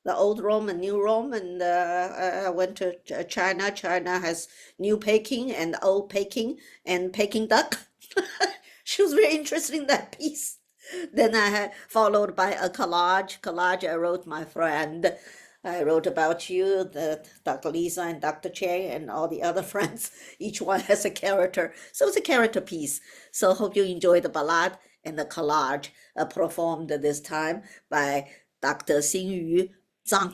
S2: the old Rome and new Rome, and I went to China. China has new Peking and old Peking and Peking duck. She was very interested in that piece. Then I had followed by a collage. Collage I wrote my friend. I wrote about you, the Dr. Lisa and Dr. Chiang and all the other friends. Each one has a character. So it's a character piece. So hope you enjoy the ballad and the collage performed this time by Dr. Xinyu Zhang.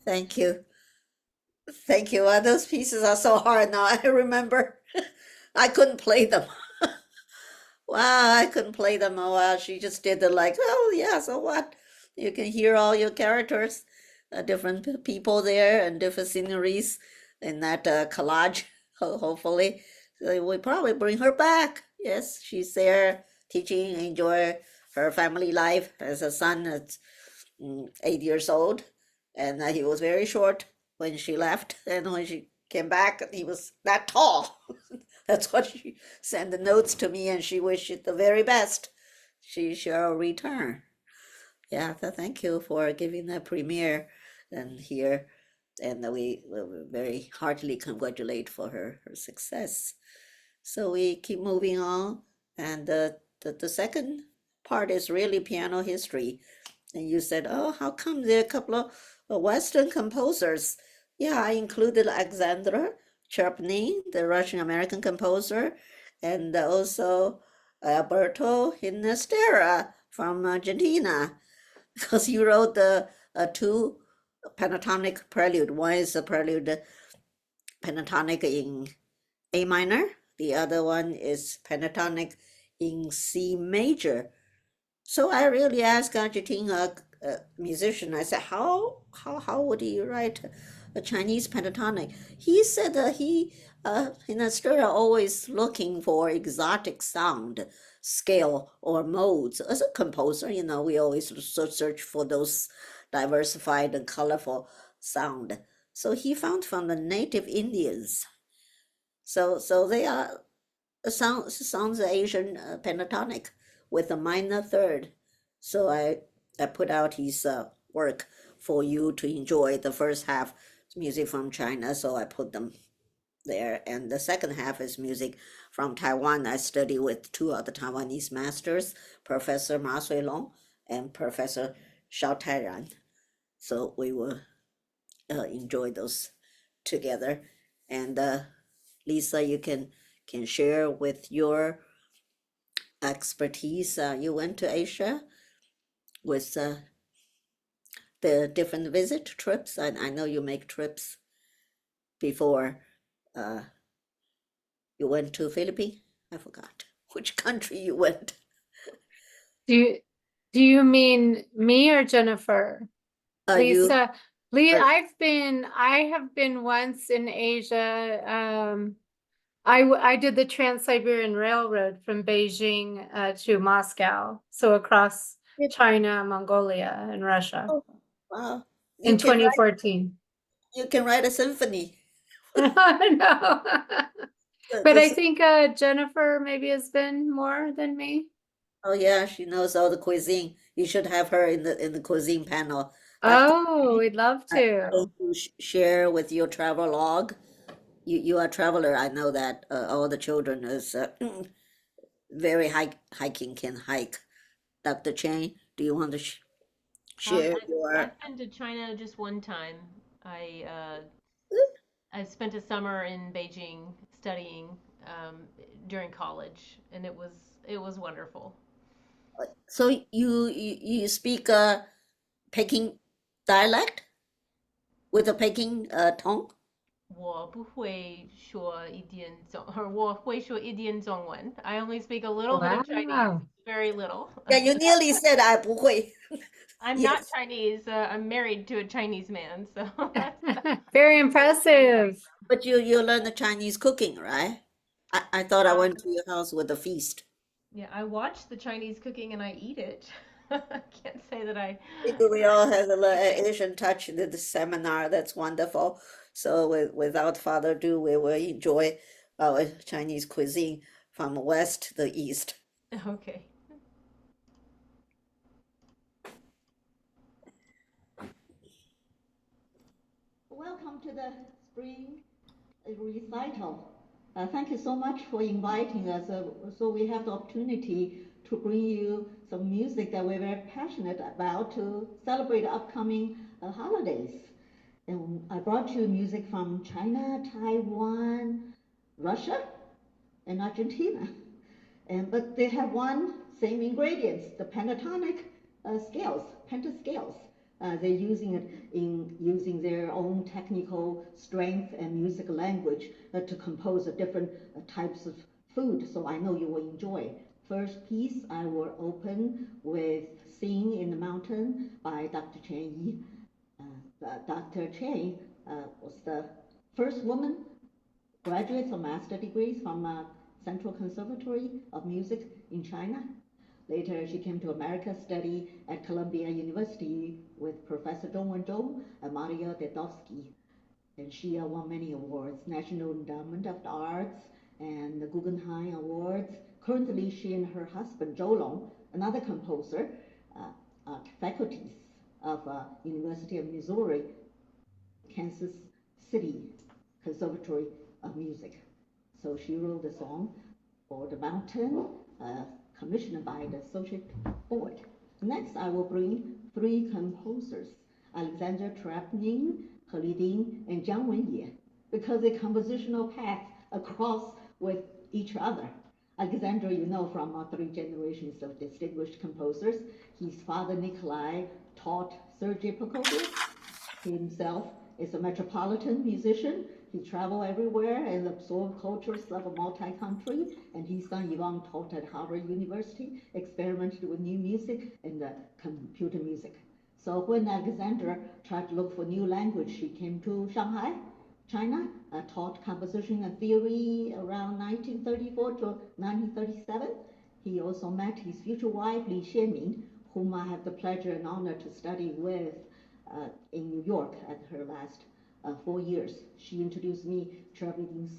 S2: Thank you. Thank you. Those pieces are so hard now. I remember I couldn't play them. Wow, I couldn't play them. Oh, wow. She just did the like, oh, yeah, so what? You can hear all your characters, different people there and different sceneries in that collage, hopefully. So we probably bring her back. Yes, she's there teaching, enjoy her family life as a son that's 8 years old. And he was very short when she left. And when she came back, he was that tall. That's what she sent the notes to me, and she wished it the very best. She shall return. Yeah, thank you for giving the premiere and here, and we will very heartily congratulate for her success. So we keep moving on, and the second part is really piano history. And you said, oh, how come there are a couple of Western composers? Yeah, I included Alexandra Cherpny, the Russian American composer, and also Alberto Ginastera from Argentina, because you wrote the two pentatonic prelude. One is a prelude pentatonic in A minor, the other one is pentatonic in C major. So I really asked Argentine musician, I said, how would he write a Chinese pentatonic? He said that he in Australia always looking for exotic sound, scale or modes. As a composer, we always search for those diversified and colorful sound. So he found from the native Indians. So they are sounds Asian pentatonic with a minor third. So I put out his work for you to enjoy. The first half is music from China, so I put them there, and the second half is music from Taiwan. I study with two other Taiwanese masters, Professor Ma Suilong and Professor Xiao Tairan. So we will enjoy those together. And Lisa, you can share with your expertise. You went to Asia with the different visit trips. I know you make trips before. You went to Philippines. I forgot which country you went.
S1: Do you mean me or Jennifer?
S2: You
S1: Lisa, Lee,
S2: uh,
S1: I have been once in Asia. I did the Trans-Siberian Railroad from Beijing to Moscow, so across China, Mongolia, and Russia
S2: oh, wow.
S1: in
S2: You can write
S1: 2014.
S2: you can write a symphony.
S1: No. But I
S2: This,
S1: think Jennifer maybe has been more than me.
S2: oh yeah, she knows all the cuisine. You should have her in the cuisine panel. Dr.
S1: Oh, we'd love
S2: Can
S1: to.
S2: you share with your travel log? You are a traveler. I know that all the children is very hiking can hike. Dr. Chen, do you want to share your?
S3: I've been to China just one time. I uh, I spent a summer in Beijing studying during college, and it was wonderful.
S2: So you speak Peking dialect with a Peking tone?
S3: 我不会说一点中，或我会说一点中文. I only speak a little bit of Chinese,
S1: Wow.
S3: very little.
S2: Yeah, you nearly said I 不会.
S3: I'm not
S2: Yes,
S3: Chinese. I'm married to a Chinese man, so that's
S1: Very impressive.
S2: but you learn the Chinese cooking, right? I thought I
S3: um,
S2: went to your house with a feast.
S3: yeah, I watch the Chinese cooking and I eat it. I can't say that I.
S2: think we all have a little Asian touch in the seminar. That's wonderful. So without further ado, we will enjoy our Chinese cuisine from west to the east.
S3: Okay.
S2: Welcome to the spring recital. Thank you so much for inviting us. So we have the opportunity to bring you some music that we're very passionate about to celebrate upcoming holidays. And I brought you music from China, Taiwan, Russia, and Argentina. But they have one same ingredients, the pentatonic scales, pentascales. They're using it in using their own technical strength and music language to compose different types of food. So I know you will enjoy. First piece, I will open with "Sing in the Mountain" by Dr. Chen Yi. Dr. Chen was the first woman graduates or master degrees from Central Conservatory of Music in China. Later, she came to America, study at Columbia University with Professor Zhong Wenzhou and Maria Dedovsky. And she won many awards, National Endowment of the Arts and the Guggenheim Awards. Currently, she and her husband, Zhou Long, another composer, are faculties of University of Missouri, Kansas City Conservatory of Music. So she wrote the song for the mountain, commissioned by the Associate Board. Next, I will bring three composers, Alexander Trepnin, He Liding, and Jiang Wenye, because the compositional paths across with each other. Alexander, you know from three generations of distinguished composers. His father, Nikolai, taught Sergei Prokofiev. He himself is a metropolitan musician. He traveled everywhere and absorbed cultures of a multi-country. And his son Ivan taught at Harvard University, experimented with new music and computer music. So when Alexander tried to look for new language, he came to Shanghai, China, taught composition and theory around 1934 to 1937. He also met his future wife, Li Xianmin, whom I have the pleasure and honor to study with in New York at her last 4 years. She introduced me to everything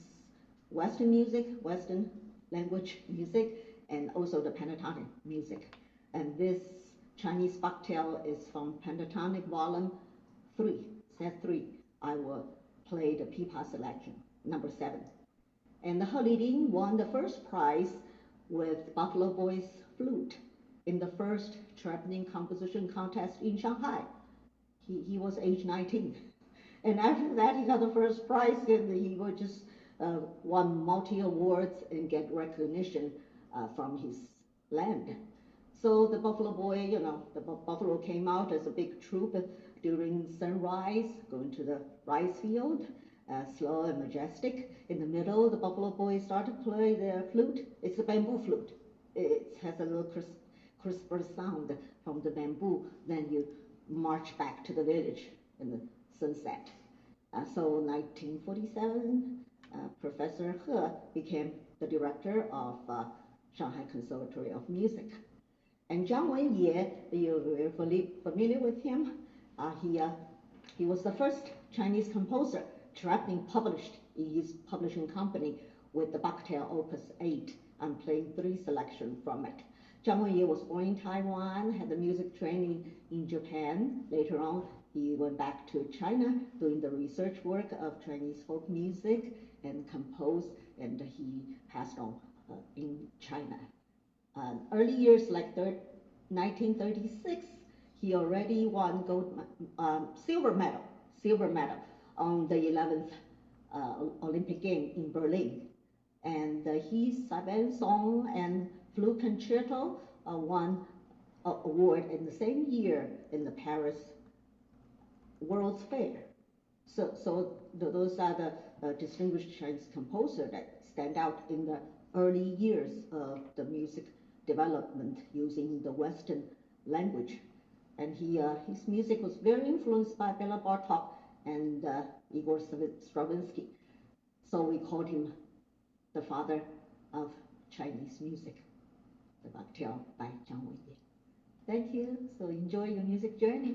S2: Western music, Western language music, and also the pentatonic music. And this Chinese bucktail is from Pentatonic Volume 3, Set 3. I will play the Pipa selection, number 7. And He Liding won the first prize with Buffalo Boys flute in the first Trepnin composition contest in Shanghai. He was age 19. And after that, he got the first prize, and he would just won multi-awards and get recognition from his land. So the Buffalo Boy, the Buffalo came out as a big troop during sunrise, going to the rice field, slow and majestic. In the middle, the Buffalo Boys started to play their flute. It's a bamboo flute. It has a little crisper sound from the bamboo. Then you march back to the village in the sunset. So 1947, Professor He became the director of Shanghai Conservatory of Music. And Jiang Wenye, you're very familiar with him. He was the first Chinese composer to have been published in his publishing company with the bucktail Opus 8. I'm playing 3 selections from it. Jiang Wenye was born in Taiwan, had the music training in Japan. Later on, he went back to China doing the research work of Chinese folk music and composed, and he passed on in China. Early years like 1936, he already won silver medal on the 11th Olympic game in Berlin. And his Sabin song and flute concerto won an award in the same year in the Paris World's Fair. So those are the distinguished Chinese composer that stand out in the early years of the music development using the Western language. And his music was very influenced by Bela Bartok and Igor Stravinsky. So we called him the father of Chinese music, the bucktail by Jiang Wenye.
S4: Thank you. So enjoy your music journey.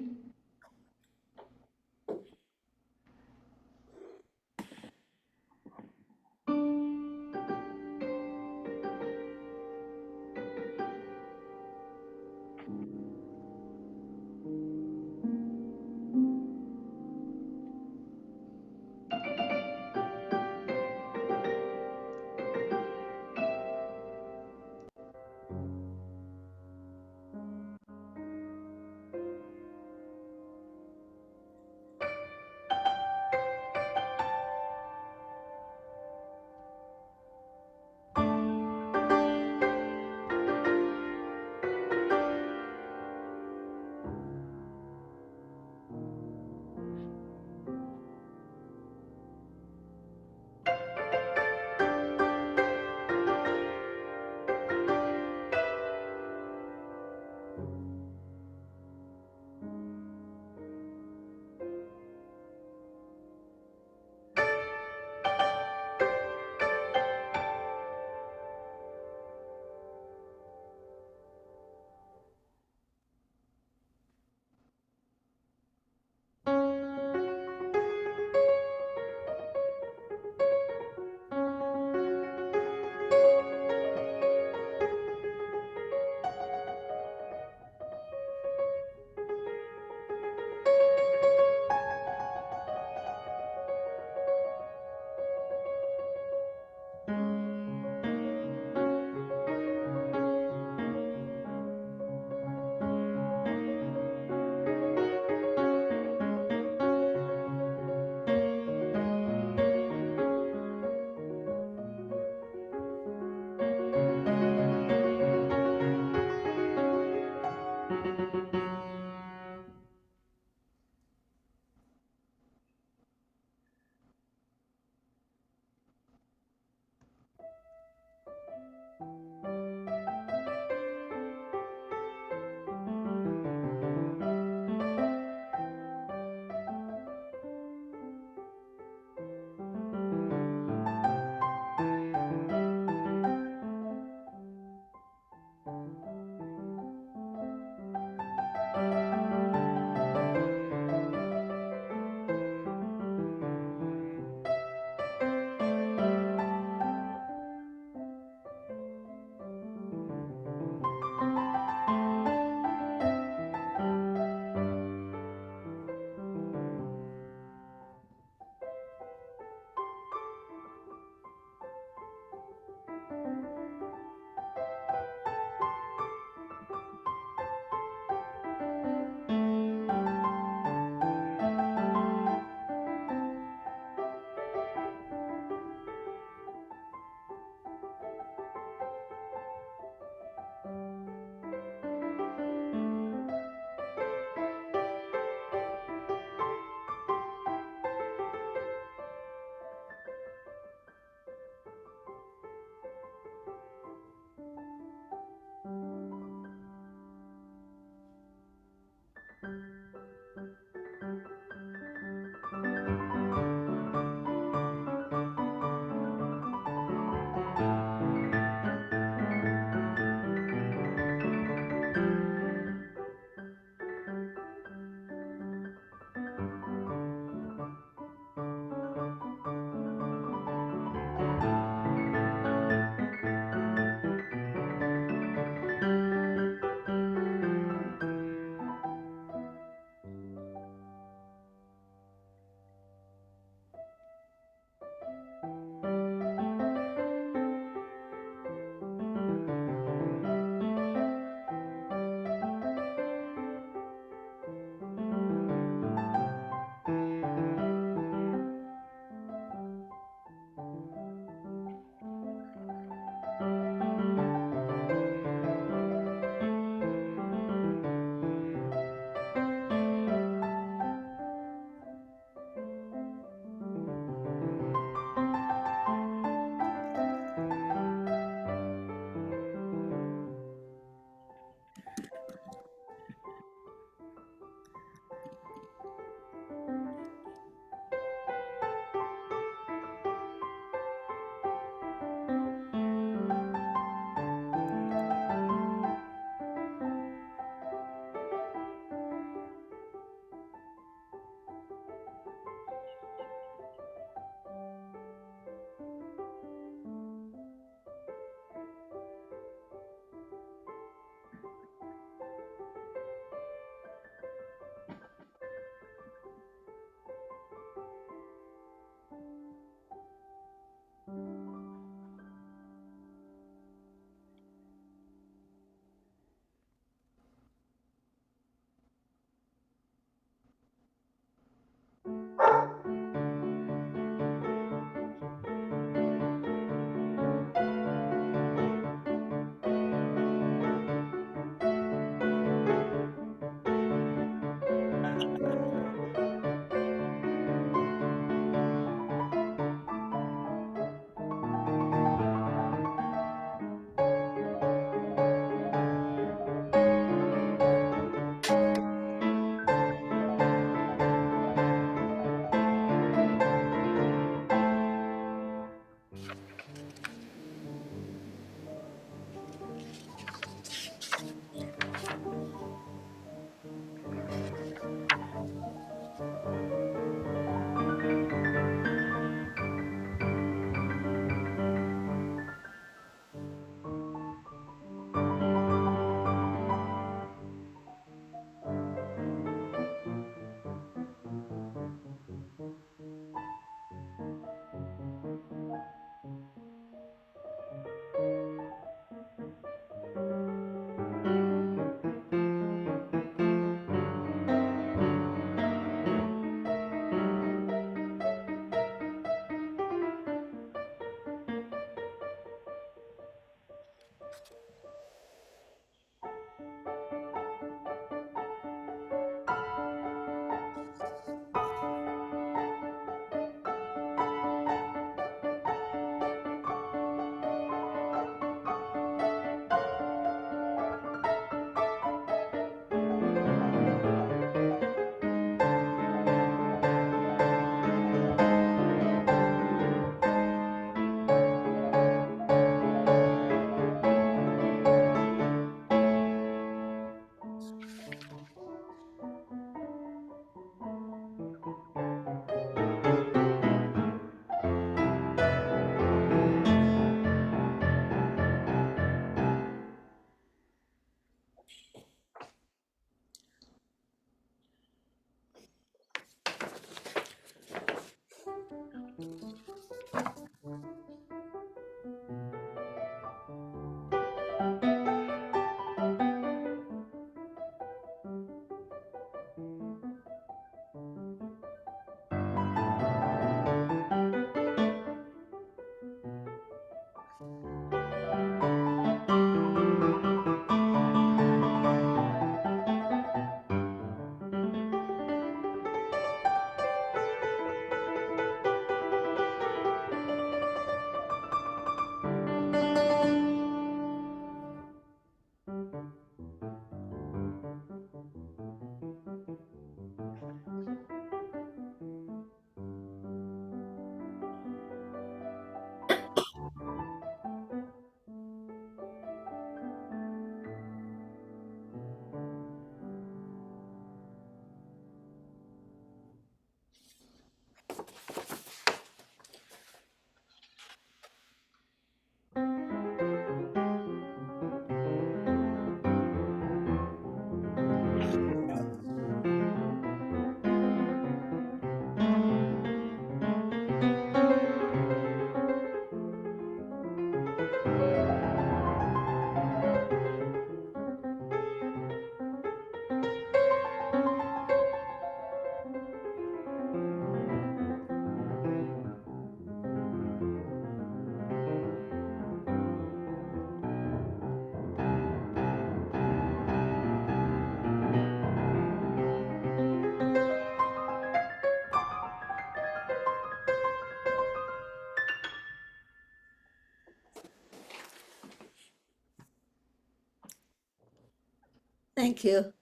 S2: Thank you.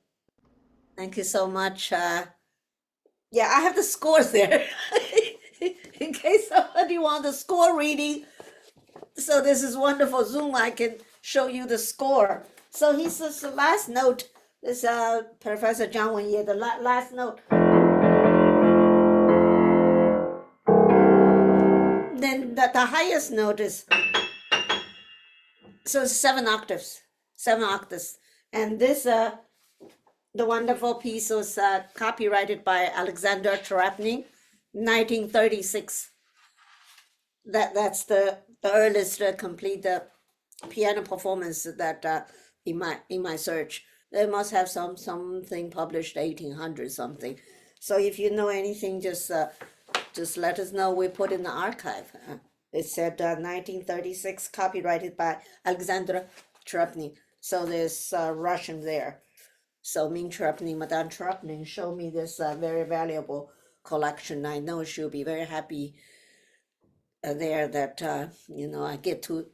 S2: Thank you so much. Yeah, I have the scores there. In case somebody wants the score reading. So this is wonderful. Zoom, I can show you the score. So he says the last note is Professor Zhang Wenye, the last note. Then the highest note is, so 7 octaves, 7 octaves. And this, the wonderful piece was copyrighted by Alexander Cherepnin, 1936. That's the earliest complete piano performance that in my search. They must have something published 1800 something. So if you know anything, just let us know. We put in the archive. It said 1936, copyrighted by Alexander Cherepnin. So there's Russian there. So Min Cherepnin, Madame Cherepnin showed me this very valuable collection. I know she'll be very happy there that I get to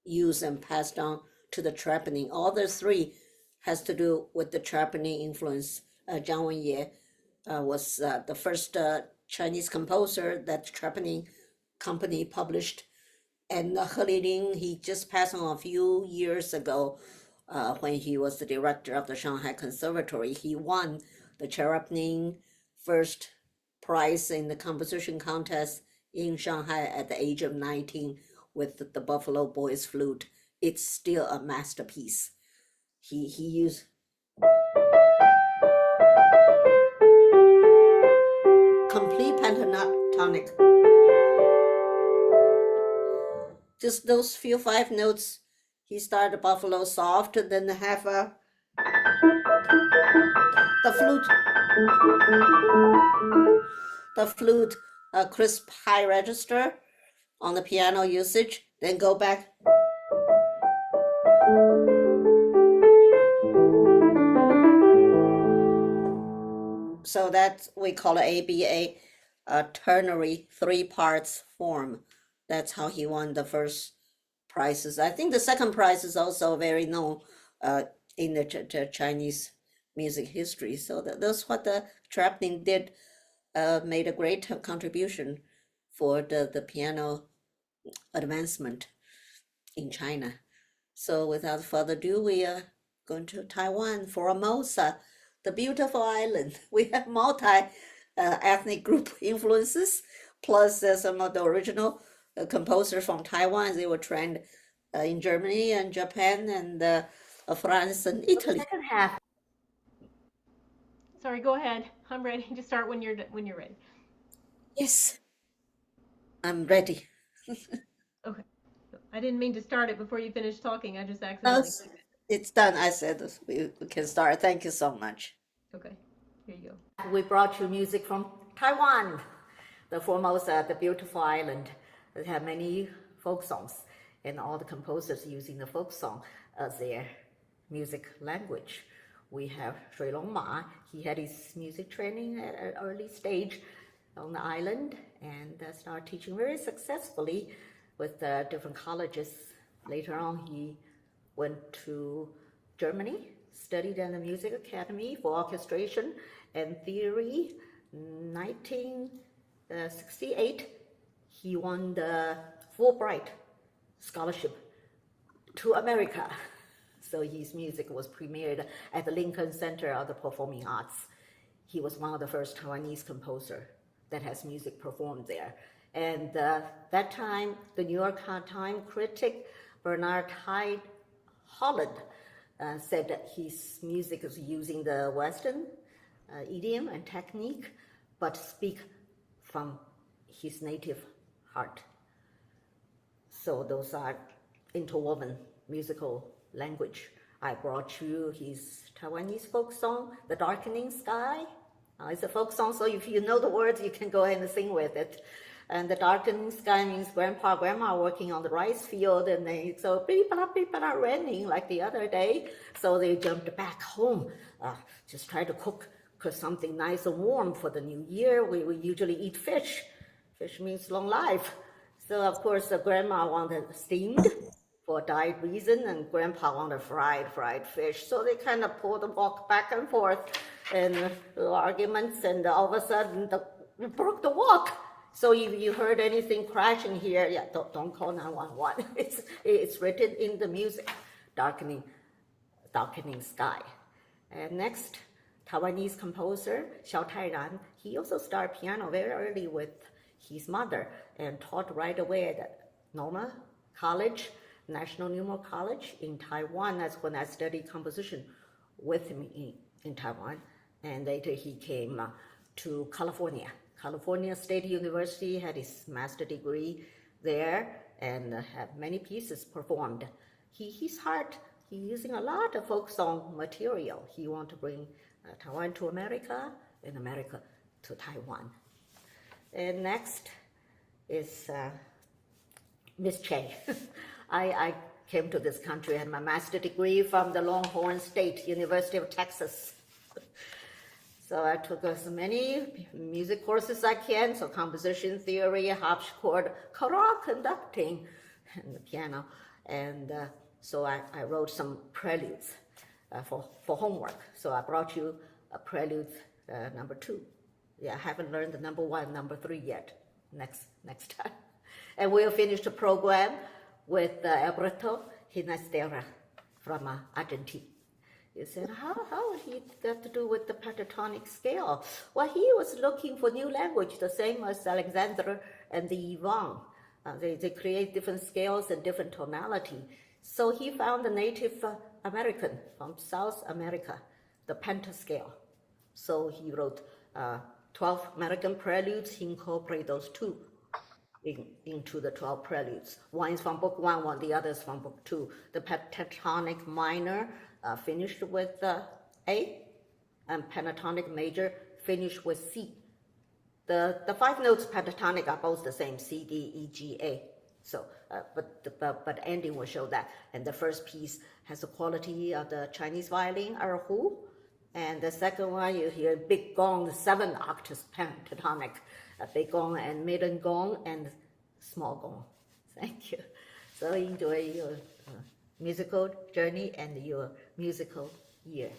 S2: use and pass down to the Cherepnin. All the three has to do with the Cherepnin influence. Zhang Wenye was the first Chinese composer that Cherepnin company published, and He Liling, he just passed on a few years ago when he was the director of the Shanghai Conservatory. He won the Cherepnin first prize in the composition contest in Shanghai at the age of 19 with the Buffalo Boys flute. It's still a masterpiece. He used complete pentatonic. Just those few 5 notes. He started Buffalo soft, then have the flute, crisp high register on the piano usage, then go back. So that's, we call it ABA, ternary 3 parts form. That's how he won the first prizes. I think the second prize is also very known in the Chinese music history. So that's what the Cherepnin did, made a great contribution for the piano advancement in China. So without further ado, we are going to Taiwan, Formosa, the beautiful island. We have multi ethnic group influences, plus some of the original composers from Taiwan. They were trained in Germany and Japan and France and Italy. Second half.
S3: Sorry, go ahead. I'm ready to start when you're ready.
S2: Yes, I'm ready.
S3: Okay. I didn't mean to start it before you finished talking. I just
S2: No,
S3: accidentally.
S2: it's done. I said we can start. Thank you so much.
S3: Okay. Here you go.
S2: We brought you music from Taiwan, the Formosa, the beautiful island. They have many folk songs, and all the composers using the folk song as their music language. We have Shui Long Ma. He had his music training at an early stage on the island and started teaching very successfully with different colleges. Later on, he went to Germany, studied in the Music Academy for orchestration and theory. 1968, he won the Fulbright scholarship to America. So his music was premiered at the Lincoln Center of the Performing Arts. He was one of the first Taiwanese composer that has music performed there. And that time, the New York Times critic Bernard Hyde Holland said that his music is using the Western idiom and technique, but speak from his native heart. So those are interwoven musical language. I brought you his Taiwanese folk song, The Darkening Sky. It's a folk song, so if you know the words, you can go ahead and sing with it. And the darkening sky means grandpa, grandma working on the rice field, and they so beep-a-da, raining like the other day. So they jumped back home, just try to cook something nice and warm for the new year. We usually eat fish. Fish means long life. So of course the grandma wanted steamed, for diet reason, and grandpa wanted fried fish. So they kind of pulled the walk back and forth and little arguments, and all of a sudden we broke the walk. So if you heard anything crashing here, yeah, don't call 911. It's written in the music, darkening sky. And next, Taiwanese composer Xiao Tairan, he also started piano very early with his mother and taught right away at NOMA College, National Numo College in Taiwan. That's when I studied composition with him in Taiwan. And later he came to California. California State University, had his master's degree there and had many pieces performed. His heart, he's using a lot of folk song material. He want to bring Taiwan to America and America to Taiwan. And next is Miss Chang. I came to this country and my master's degree from the Longhorn State University of Texas. So I took as many music courses I can, so composition theory, harpsichord, chorale conducting, and the piano. And so I wrote some preludes for homework. So I brought you a prelude number 2. Yeah, I haven't learned the number 1, number 3 yet. Next time. And we'll finish the program with Alberto Ginastera from Argentina. You said, how he got to do with the pentatonic scale? Well, he was looking for new language, the same as Alexander and the Yvonne. They create different scales and different tonality. So he found the Native American from South America, the pentascale. So he wrote 12 American preludes. He incorporated those 2 into the 12 preludes. One is from book 1, the other is from book 2. The pentatonic minor finished with A, and pentatonic major finished with C. The 5 notes pentatonic are both the same, C, D, E, G, A. So, but ending will show that. And the first piece has the quality of the Chinese violin, erhu, and the second one you hear big gong, the 7 octaves pentatonic, a big gong and middle gong and small gong. Thank you. So enjoy your musical journey and your musical year.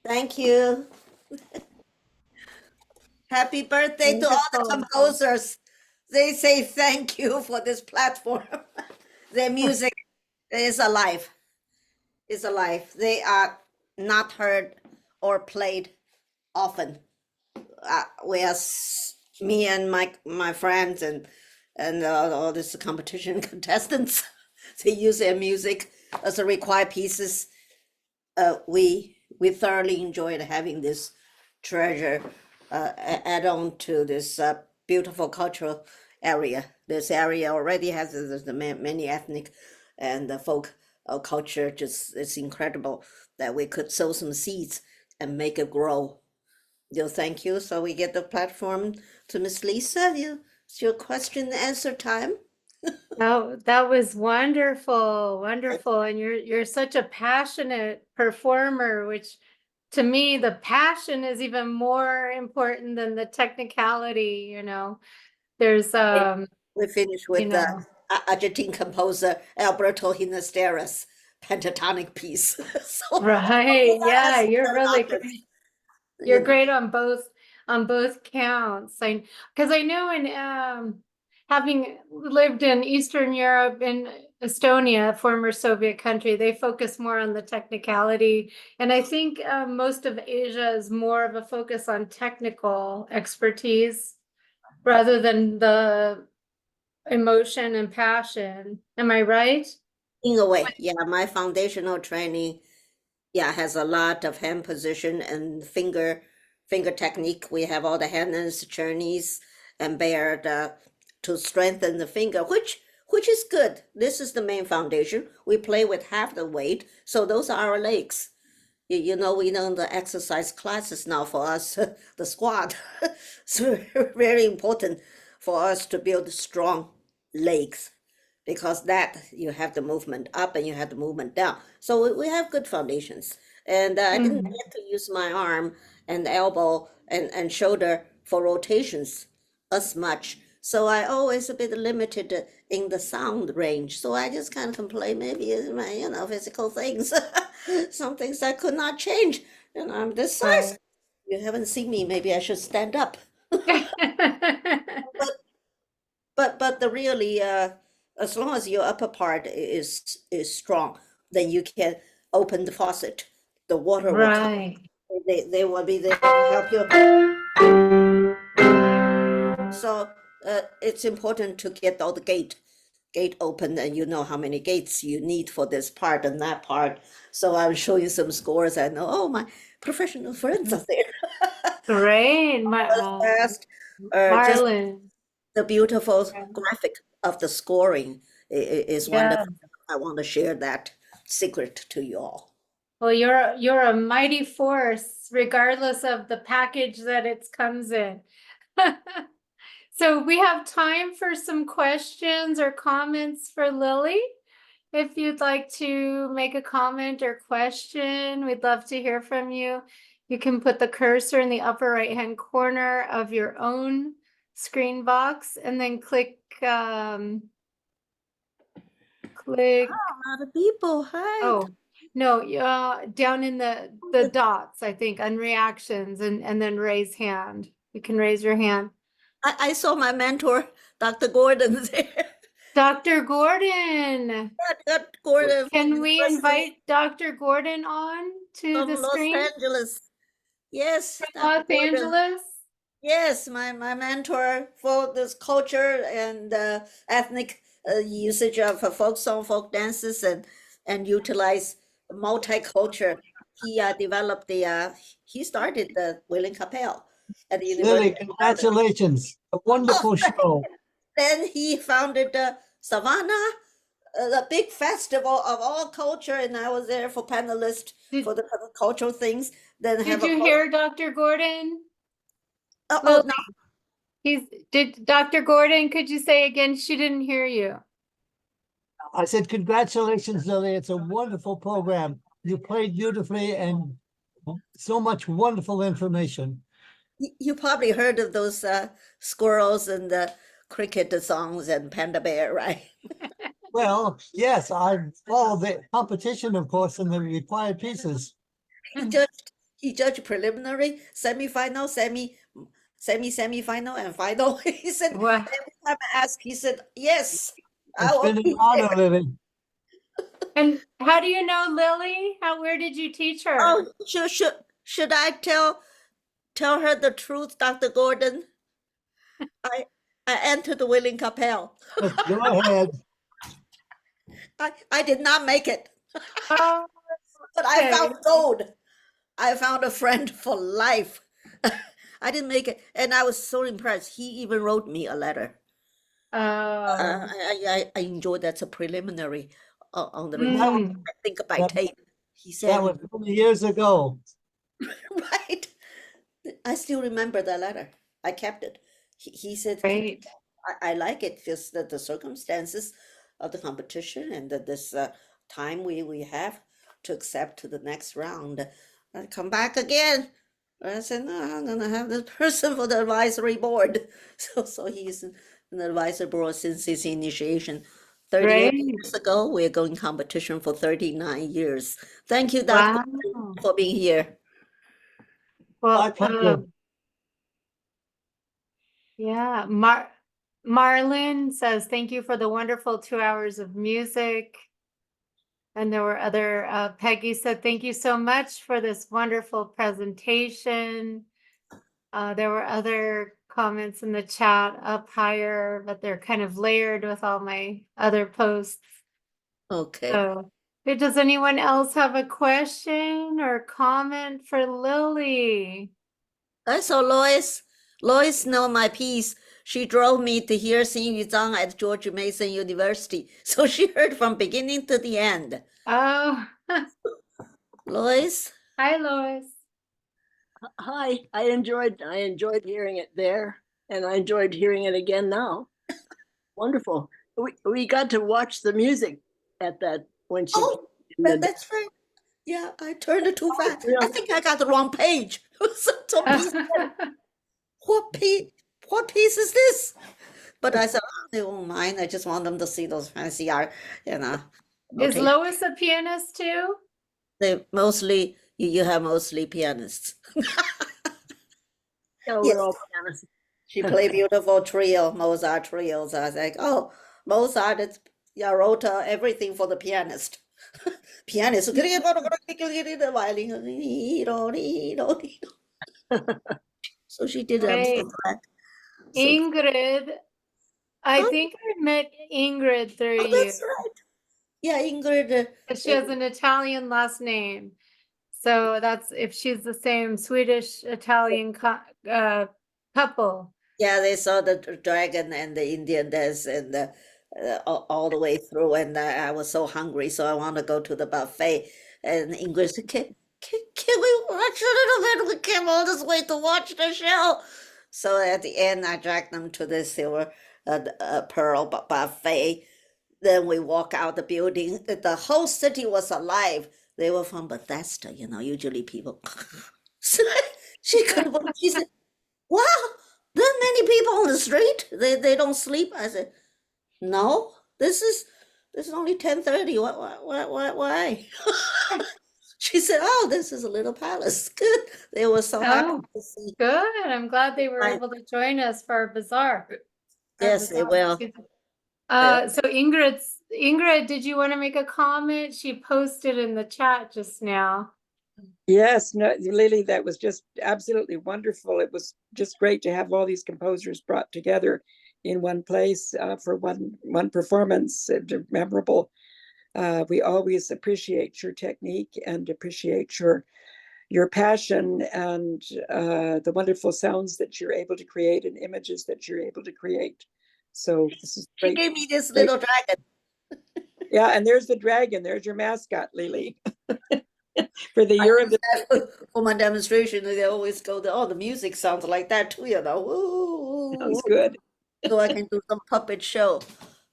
S2: Thank you. Happy birthday to all the
S1: Wonderful.
S2: composers. They say thank you for this platform. Their music is alive. Is alive. They are not heard or played often. Whereas me and my friends and all this competition contestants, they use their music as a required pieces. We thoroughly enjoyed having this treasure add on to this beautiful cultural area. This area already has many ethnic and folk culture. Just it's incredible that we could sow some seeds and make it grow. Thank you. So we get the platform to Miss Lisa. It's your question and answer time.
S1: That was wonderful, wonderful. And you're such a passionate performer, which to me, the passion is even more important than the technicality, you know. There's
S2: We finish
S1: you
S2: with the
S1: know,
S2: Argentine composer Alberto Ginastera's pentatonic piece. So
S1: right. Yeah,
S2: that's
S1: you're
S2: an
S1: really
S2: octave,
S1: you're
S2: you know.
S1: great on both counts. Because I know in having lived in Eastern Europe in Estonia, a former Soviet country, they focus more on the technicality. And I think most of Asia is more of a focus on technical expertise rather than the emotion and passion. Am I right?
S2: In a way, yeah, my foundational training, yeah, has a lot of hand position and finger technique. We have all the hands, journeys, and bear to strengthen the finger, which is good. This is the main foundation. We play with half the weight, so those are our legs. You know, we know the exercise classes now for us, the squat. So very important for us to build strong legs because that you have the movement up and you have the movement down. So we have good foundations. And I didn't
S1: Mhm.
S2: get to use my arm and elbow and shoulder for rotations as much. So I always a bit limited in the sound range. So I just kind of complain maybe my, physical things. Some things I could not change. I'm this size.
S1: Right.
S2: You haven't seen me. Maybe I should stand up. But the really as long as your upper part is strong, then you can open the faucet. The water will come.
S1: Right.
S2: They will be there to help you. So it's important to get all the gate open, and you know how many gates you need for this part and that part. So I'll show you some scores. I know, oh, my professional friends are there.
S1: Great.
S2: Fast, just
S1: Marlon.
S2: the beautiful
S1: Yeah.
S2: graphic of the scoring is
S1: Yeah.
S2: wonderful. I want to share that secret to you all.
S1: Well, you're a mighty force, regardless of the package that it comes in. So we have time for some questions or comments for Lily. If you'd like to make a comment or question, we'd love to hear from you. You can put the cursor in the upper right-hand corner of your own screen box and then click click.
S2: A lot of people. Hi.
S1: Oh, no, down in the dots, I think, on reactions and then raise hand. You can raise your hand.
S2: I saw my mentor, Dr. Gordon, there.
S1: Dr. Gordon,
S2: Dr. Gordon from
S1: can we
S2: University
S1: invite Dr. Gordon on to
S2: of
S1: the
S2: Los
S1: screen
S2: Angeles. Yes,
S1: from
S2: Dr.
S1: Los
S2: Gordon.
S1: Angeles?
S2: Yes, my mentor for this culture and ethnic usage of folk song, folk dances, and utilize multicultural. He developed he started the Willing Capel at the University
S5: Lily,
S2: of Maryland.
S5: congratulations. A wonderful show.
S2: Then he founded Savannah, the big festival of all culture, and I was there for panelist for the cultural things. Then
S1: Did you hear Dr. Gordon?
S2: Oh,
S1: Lily,
S2: no.
S1: did Dr. Gordon, could you say again? She didn't hear you.
S5: I said, congratulations, Lily. It's a wonderful program. You played beautifully and so much wonderful information.
S2: You probably heard of those squirrels and the cricket songs and panda bear, right?
S5: Well, yes, I followed the competition, of course, and the required pieces.
S2: He judged he judged preliminary, semifinal, semi-final, and final. He said,
S1: Wow.
S2: every time I asked, he said, yes, I
S5: It's
S2: will
S5: been an
S2: be
S5: honor,
S2: there.
S5: Lily.
S1: And how do you know Lily? Where did you teach her?
S2: Oh, should I tell her the truth, Dr. Gordon? I I entered the Willing Capel.
S5: Let's go ahead.
S2: I did not make it,
S1: Oh,
S2: but I
S1: okay.
S2: found gold. I found a friend for life. I didn't make it, and I was so impressed. He even wrote me a letter.
S1: Oh.
S2: I enjoyed that's a preliminary on the
S5: That was,
S2: recording.
S1: Mm,
S2: I think by
S5: that,
S2: tape. He
S5: that
S2: said,
S5: was many years ago.
S2: right. I still remember that letter. I kept it. He said,
S1: great.
S2: I like it, just that the circumstances of the competition and that this time we have to accept to the next round. I come back again. I said, no, I'm gonna have this person for the advisory board. So he's in the advisory board since his initiation. 38
S1: Great.
S2: years ago, we're going competition for 39 years. Thank you, Dr.
S1: Wow.
S2: for being here.
S5: My
S1: Well,
S5: pleasure.
S1: yeah. Marlin says, thank you for the wonderful 2 hours of music. And there were other, Peggy said, thank you so much for this wonderful presentation. There were other comments in the chat up higher, but they're kind of layered with all my other posts.
S2: Okay.
S1: So, does anyone else have a question or comment for Lily?
S2: I saw Lois. Lois know my piece. She drove me to hear Xing Yuzhang at George Mason University. So she heard from beginning to the end.
S1: Oh,
S2: Lois?
S1: hi, Lois.
S6: Hi, I enjoyed hearing it there, and I enjoyed hearing it again now. Wonderful. We got to watch the music at that when she
S2: Oh,
S6: in the
S2: that's right. Yeah, I turned it too fast. I
S6: real-
S2: think I got the wrong page. So piece, what piece is this? But I said, oh, they won't mind. I just want them to see those fancy art, you know.
S1: Is
S2: Okay.
S1: Lois a pianist too?
S2: They mostly, you have mostly pianists.
S6: yeah,
S2: Yes.
S6: we're all pianists.
S2: She played beautiful trio, Mozart trios. I was like, oh, Mozart, it's Rota, everything for the pianist. Pianist, the violin. So she did it. I'm so
S1: Great.
S2: glad. So,
S1: Ingrid, I
S2: oh,
S1: think I met Ingrid through
S2: oh,
S1: you.
S2: that's right. Yeah, Ingrid.
S1: She has an Italian last name. So that's if she's the same Swedish Italian couple.
S2: Yeah, they saw the dragon and the Indian dance and all the way through. And I was so hungry, so I want to go to the buffet. And Ingrid said, can we watch a little bit? We came all this way to watch the show. So at the end, I dragged them to the silver pearl buffet. Then we walk out the building. The whole city was alive. They were from Bethesda, usually people. So she couldn't believe. She said, wow, that many people on the street. They don't sleep. I said, no, this is only 10:30. Why? She said, oh, this is a little palace. Good. They were so happy
S1: Oh,
S2: to see.
S1: good. I'm glad they were
S2: Right.
S1: able to join us for our bazaar.
S2: Yes, they will.
S1: So Ingrid, did you want to make a comment? She posted in the chat just now.
S7: Yes, no, Lily, that was just absolutely wonderful. It was just great to have all these composers brought together in one place for one performance, memorable. We always appreciate your technique and appreciate your passion and the wonderful sounds that you're able to create and images that you're able to create. So this is
S2: She
S7: great.
S2: gave me this little dragon.
S7: Yeah, and there's the dragon. There's your mascot, Lily. For the year of the
S2: For my demonstration, they always go, the music sounds like that too, Ooh,
S7: sounds good.
S2: so I can do some puppet show.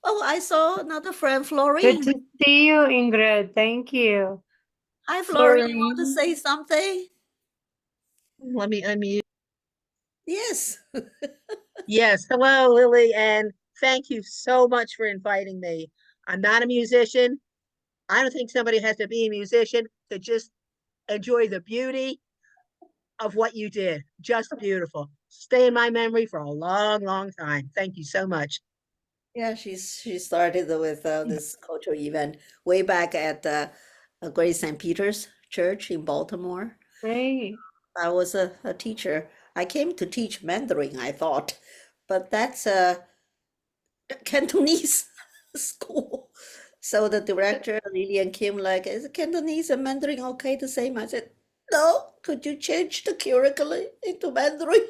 S2: Oh, I saw another friend,
S1: Good
S2: Florine.
S1: to see you, Ingrid. Thank you.
S2: Hi, Florine. You want to
S1: Florine.
S2: say something?
S8: Let me unmute.
S2: Yes.
S8: Yes, hello, Lily, and thank you so much for inviting me. I'm not a musician. I don't think somebody has to be a musician to just enjoy the beauty of what you did. Just beautiful. Stay in my memory for a long, long time. Thank you so much.
S2: Yeah, she started with this cultural event way back at Great St. Peter's Church in Baltimore.
S1: Great.
S2: I was a teacher. I came to teach Mandarin, I thought, but that's a Cantonese school. So the director, Lillian Kim, like, is Cantonese and Mandarin okay the same? I said, no, could you change the curriculum into Mandarin?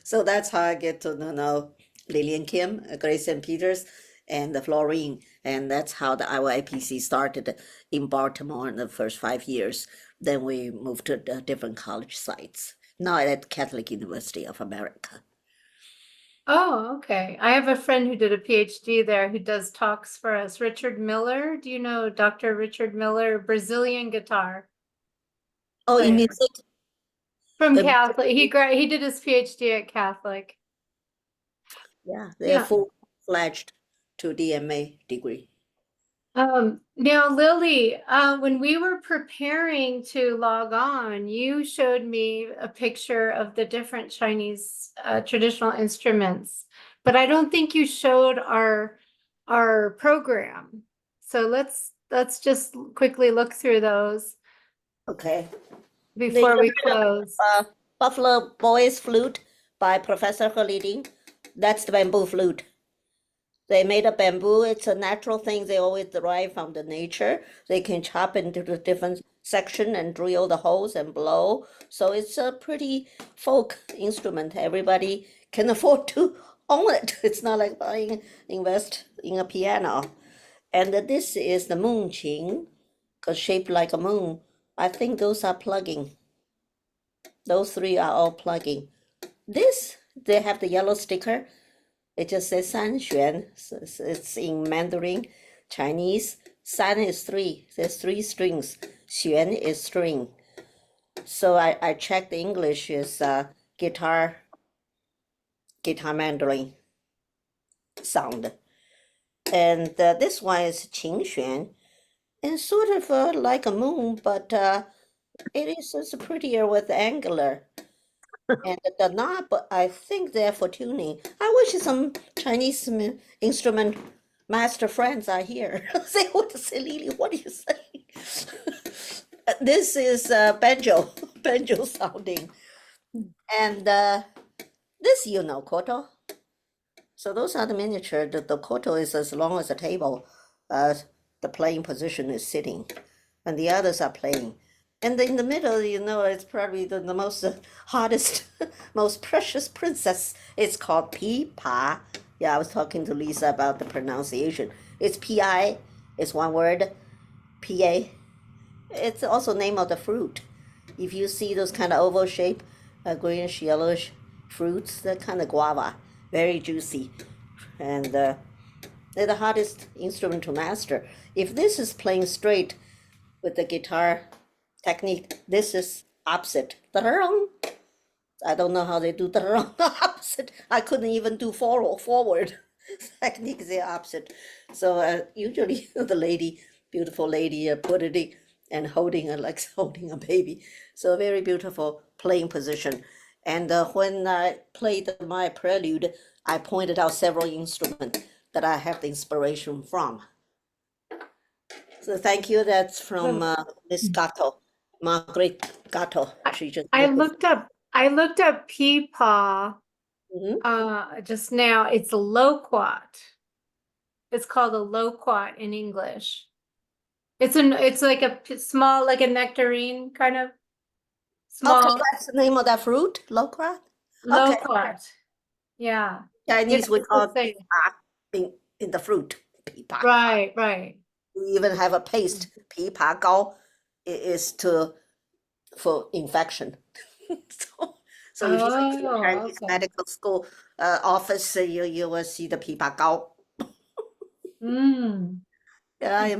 S2: So that's how I get to know Lillian Kim, Grace St. Peters, and Florine. And that's how the IYPC started in Baltimore in the first 5 years. Then we moved to different college sites. Now at Catholic University of America.
S1: Oh, okay. I have a friend who did a PhD there who does talks for us. Richard Miller. Do you know Dr. Richard Miller? Brazilian guitar
S2: Oh, in
S1: player.
S2: music?
S1: From
S2: Uh,
S1: Catholic. He did his PhD at Catholic.
S2: Yeah, they're
S1: Yeah.
S2: full-fledged to DMA degree.
S1: Now Lily, when we were preparing to log on, you showed me a picture of the different Chinese traditional instruments, but I don't think you showed our program. So let's just quickly look through those
S2: Okay.
S1: before we
S2: They
S1: close.
S2: Buffalo Boys Flute by Professor He Liding. That's the bamboo flute. They made a bamboo. It's a natural thing. They always derive from the nature. They can chop into the different section and drill the holes and blow. So it's a pretty folk instrument. Everybody can afford to own it. It's not like invest in a piano. And this is the moon qing, cause shaped like a moon. I think those are plugging. Those three are all plugging. This, they have the yellow sticker. It just says San Xuan. So it's in Mandarin, Chinese. San is three. There's three strings. Xuan is string. So I checked the English is guitar Mandarin sound. And this one is Qing Xuan. And sort of like a moon, but it is just prettier with angular. And the knob, I think they're for tuning. I wish some Chinese instrument master friends are here. They would say, Lily, what are you saying? This is banjo, banjo sounding. And this, koto. So those are the miniature. The koto is as long as a table. The playing position is sitting, and the others are playing. And in the middle, it's probably the most hardest, most precious princess. It's called Pi. Yeah, I was talking to Lisa about the pronunciation. It's Pi. It's one word. Pa. It's also name of the fruit. If you see those kind of oval shape, greenish yellowish fruits, they're kind of guava, very juicy, and they're the hardest instrument to master. If this is playing straight with the guitar technique, this is opposite. I don't know how they do the opposite. I couldn't even do forward. Technique is the opposite. So usually the beautiful lady, put it in and holding it like holding a baby. So very beautiful playing position. And when I played my prelude, I pointed out several instruments that I have the inspiration from. So thank you. That's from Miss Gatto, Margaret Gatto. She just
S1: I looked up peepaw just now. It's a loquat. It's called a loquat in English. It's like a small, like a nectarine kind of small.
S2: Okay, that's the name of that fruit, loquat.
S1: Loquat. Yeah.
S2: Chinese we
S1: It's
S2: call
S1: the same.
S2: peepa in the fruit. Peepa.
S1: Right.
S2: We even have a paste. Peepa gao is for infection. So if you see the Chinese medical school office, you will see the peepa gao. Yeah,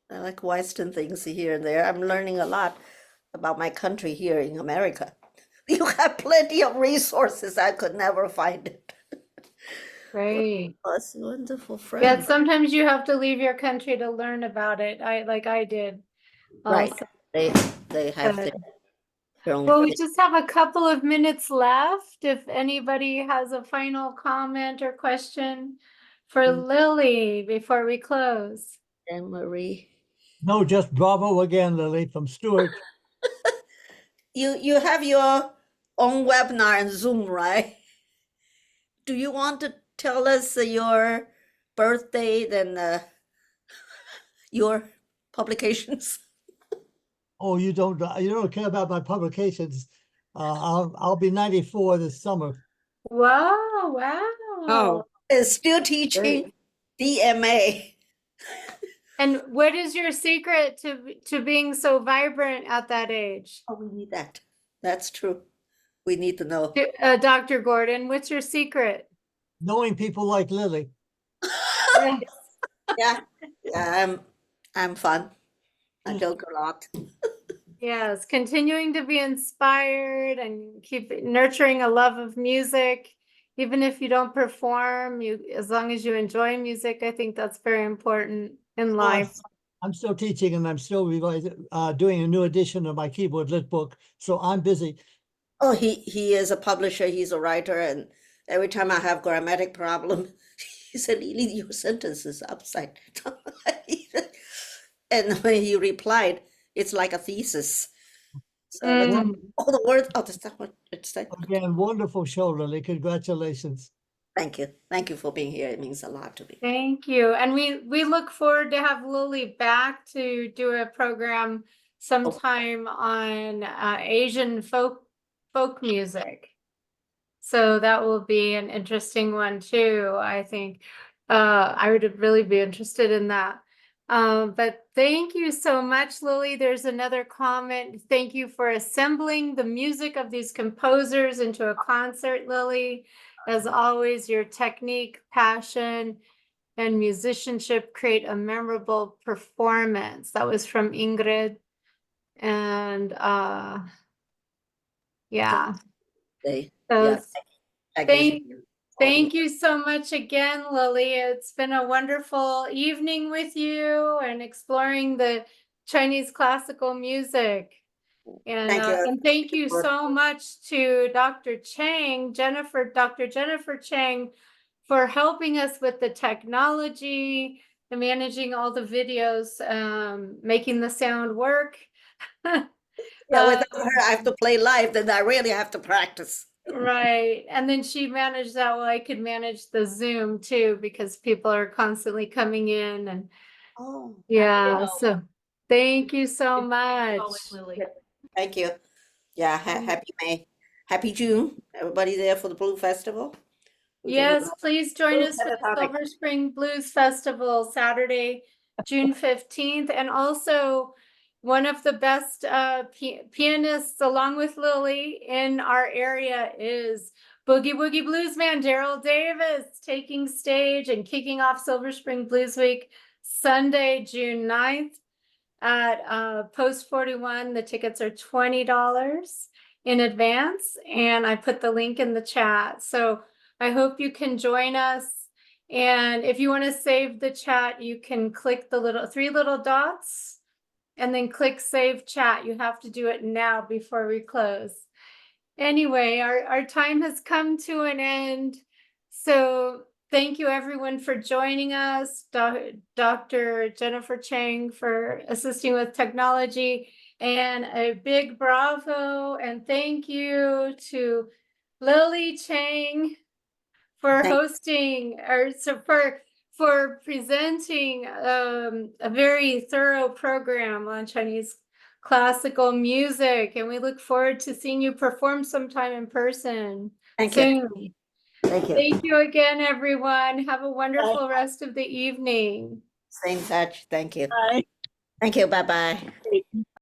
S2: I like Western things here and there. I'm learning a lot about my country here in America. You have plenty of resources. I could never find it.
S1: Great.
S2: That's wonderful friend.
S1: Yeah, sometimes you have to leave your country to learn about it. I did.
S2: Right.
S1: Also.
S2: They have
S1: Well, we just have a couple of minutes left. If anybody has a final comment or question for Lily before we close.
S2: Anne Marie.
S5: No, just bravo again, Lily, from Stuart.
S2: You have your own webinar and Zoom, right? Do you want to tell us your birth date and your publications?
S5: Oh, you don't care about my publications. I'll be 94 this summer.
S1: Wow, wow.
S7: Oh,
S2: Is still teaching DMA.
S1: And what is your secret to being so vibrant at that age?
S2: Oh, we need that. That's true. We need to know.
S1: Dr. Gordon, what's your secret?
S5: Knowing people like Lily.
S1: Yes.
S2: Yeah, I'm fun. I joke a lot.
S1: Yes, continuing to be inspired and keep nurturing a love of music, even if you don't perform, as long as you enjoy music, I think that's very important in life.
S5: I'm still teaching and I'm still revising, doing a new edition of my keyboard lit book. So I'm busy.
S2: Oh, he is a publisher. He's a writer, and every time I have grammatic problem, he said, "Li-Ly, your sentence is upside down." And when he replied, it's like a thesis. So every time all the words, oh, that's not what it's like.
S5: Again, wonderful show, Lily. Congratulations.
S2: Thank you. Thank you for being here. It means a lot to me.
S1: Thank you. And we look forward to have Lily back to do a program sometime on Asian folk music. So that will be an interesting one too, I think. I would really be interested in that. But thank you so much, Lily. There's another comment. Thank you for assembling the music of these composers into a concert, Lily. As always, your technique, passion, and musicianship create a memorable performance. That was from Ingrid. And yeah. So thank you so much again, Lily. It's been a wonderful evening with you and exploring the Chinese classical music. And thank you so much to Dr. Chang, Dr. Jennifer Chang, for helping us with the technology and managing all the videos, making the sound work.
S2: Yeah, without her, I have to play live, then I really have to practice.
S1: Right. And then she managed that while I could manage the Zoom too, because people are constantly coming in and yeah. So thank you so much.
S3: Lily.
S2: Thank you. Yeah, happy May. Happy June. Everybody there for the Blue Festival?
S1: Yes, please join us for the Silver Spring Blues Festival, Saturday, June 15th. And also one of the best pianists along with Lily in our area is Boogie Woogie Blues man Daryl Davis, taking stage and kicking off Silver Spring Blues Week Sunday, June 9th at Post 41. The tickets are $20 in advance, and I put the link in the chat. So I hope you can join us. And if you want to save the chat, you can click the three little dots and then click save chat. You have to do it now before we close. Anyway, our time has come to an end. So thank you everyone for joining us. Dr. Jennifer Chang for assisting with technology, and a big bravo and thank you to Li-Ly Chang for hosting for presenting a very thorough program on Chinese classical music, and we look forward to seeing you perform sometime in person soon.
S2: Thank you.
S1: Thank you again, everyone. Have a wonderful rest of the evening.
S2: Same touch. Thank you.
S6: Bye.
S2: Thank you. Bye-bye.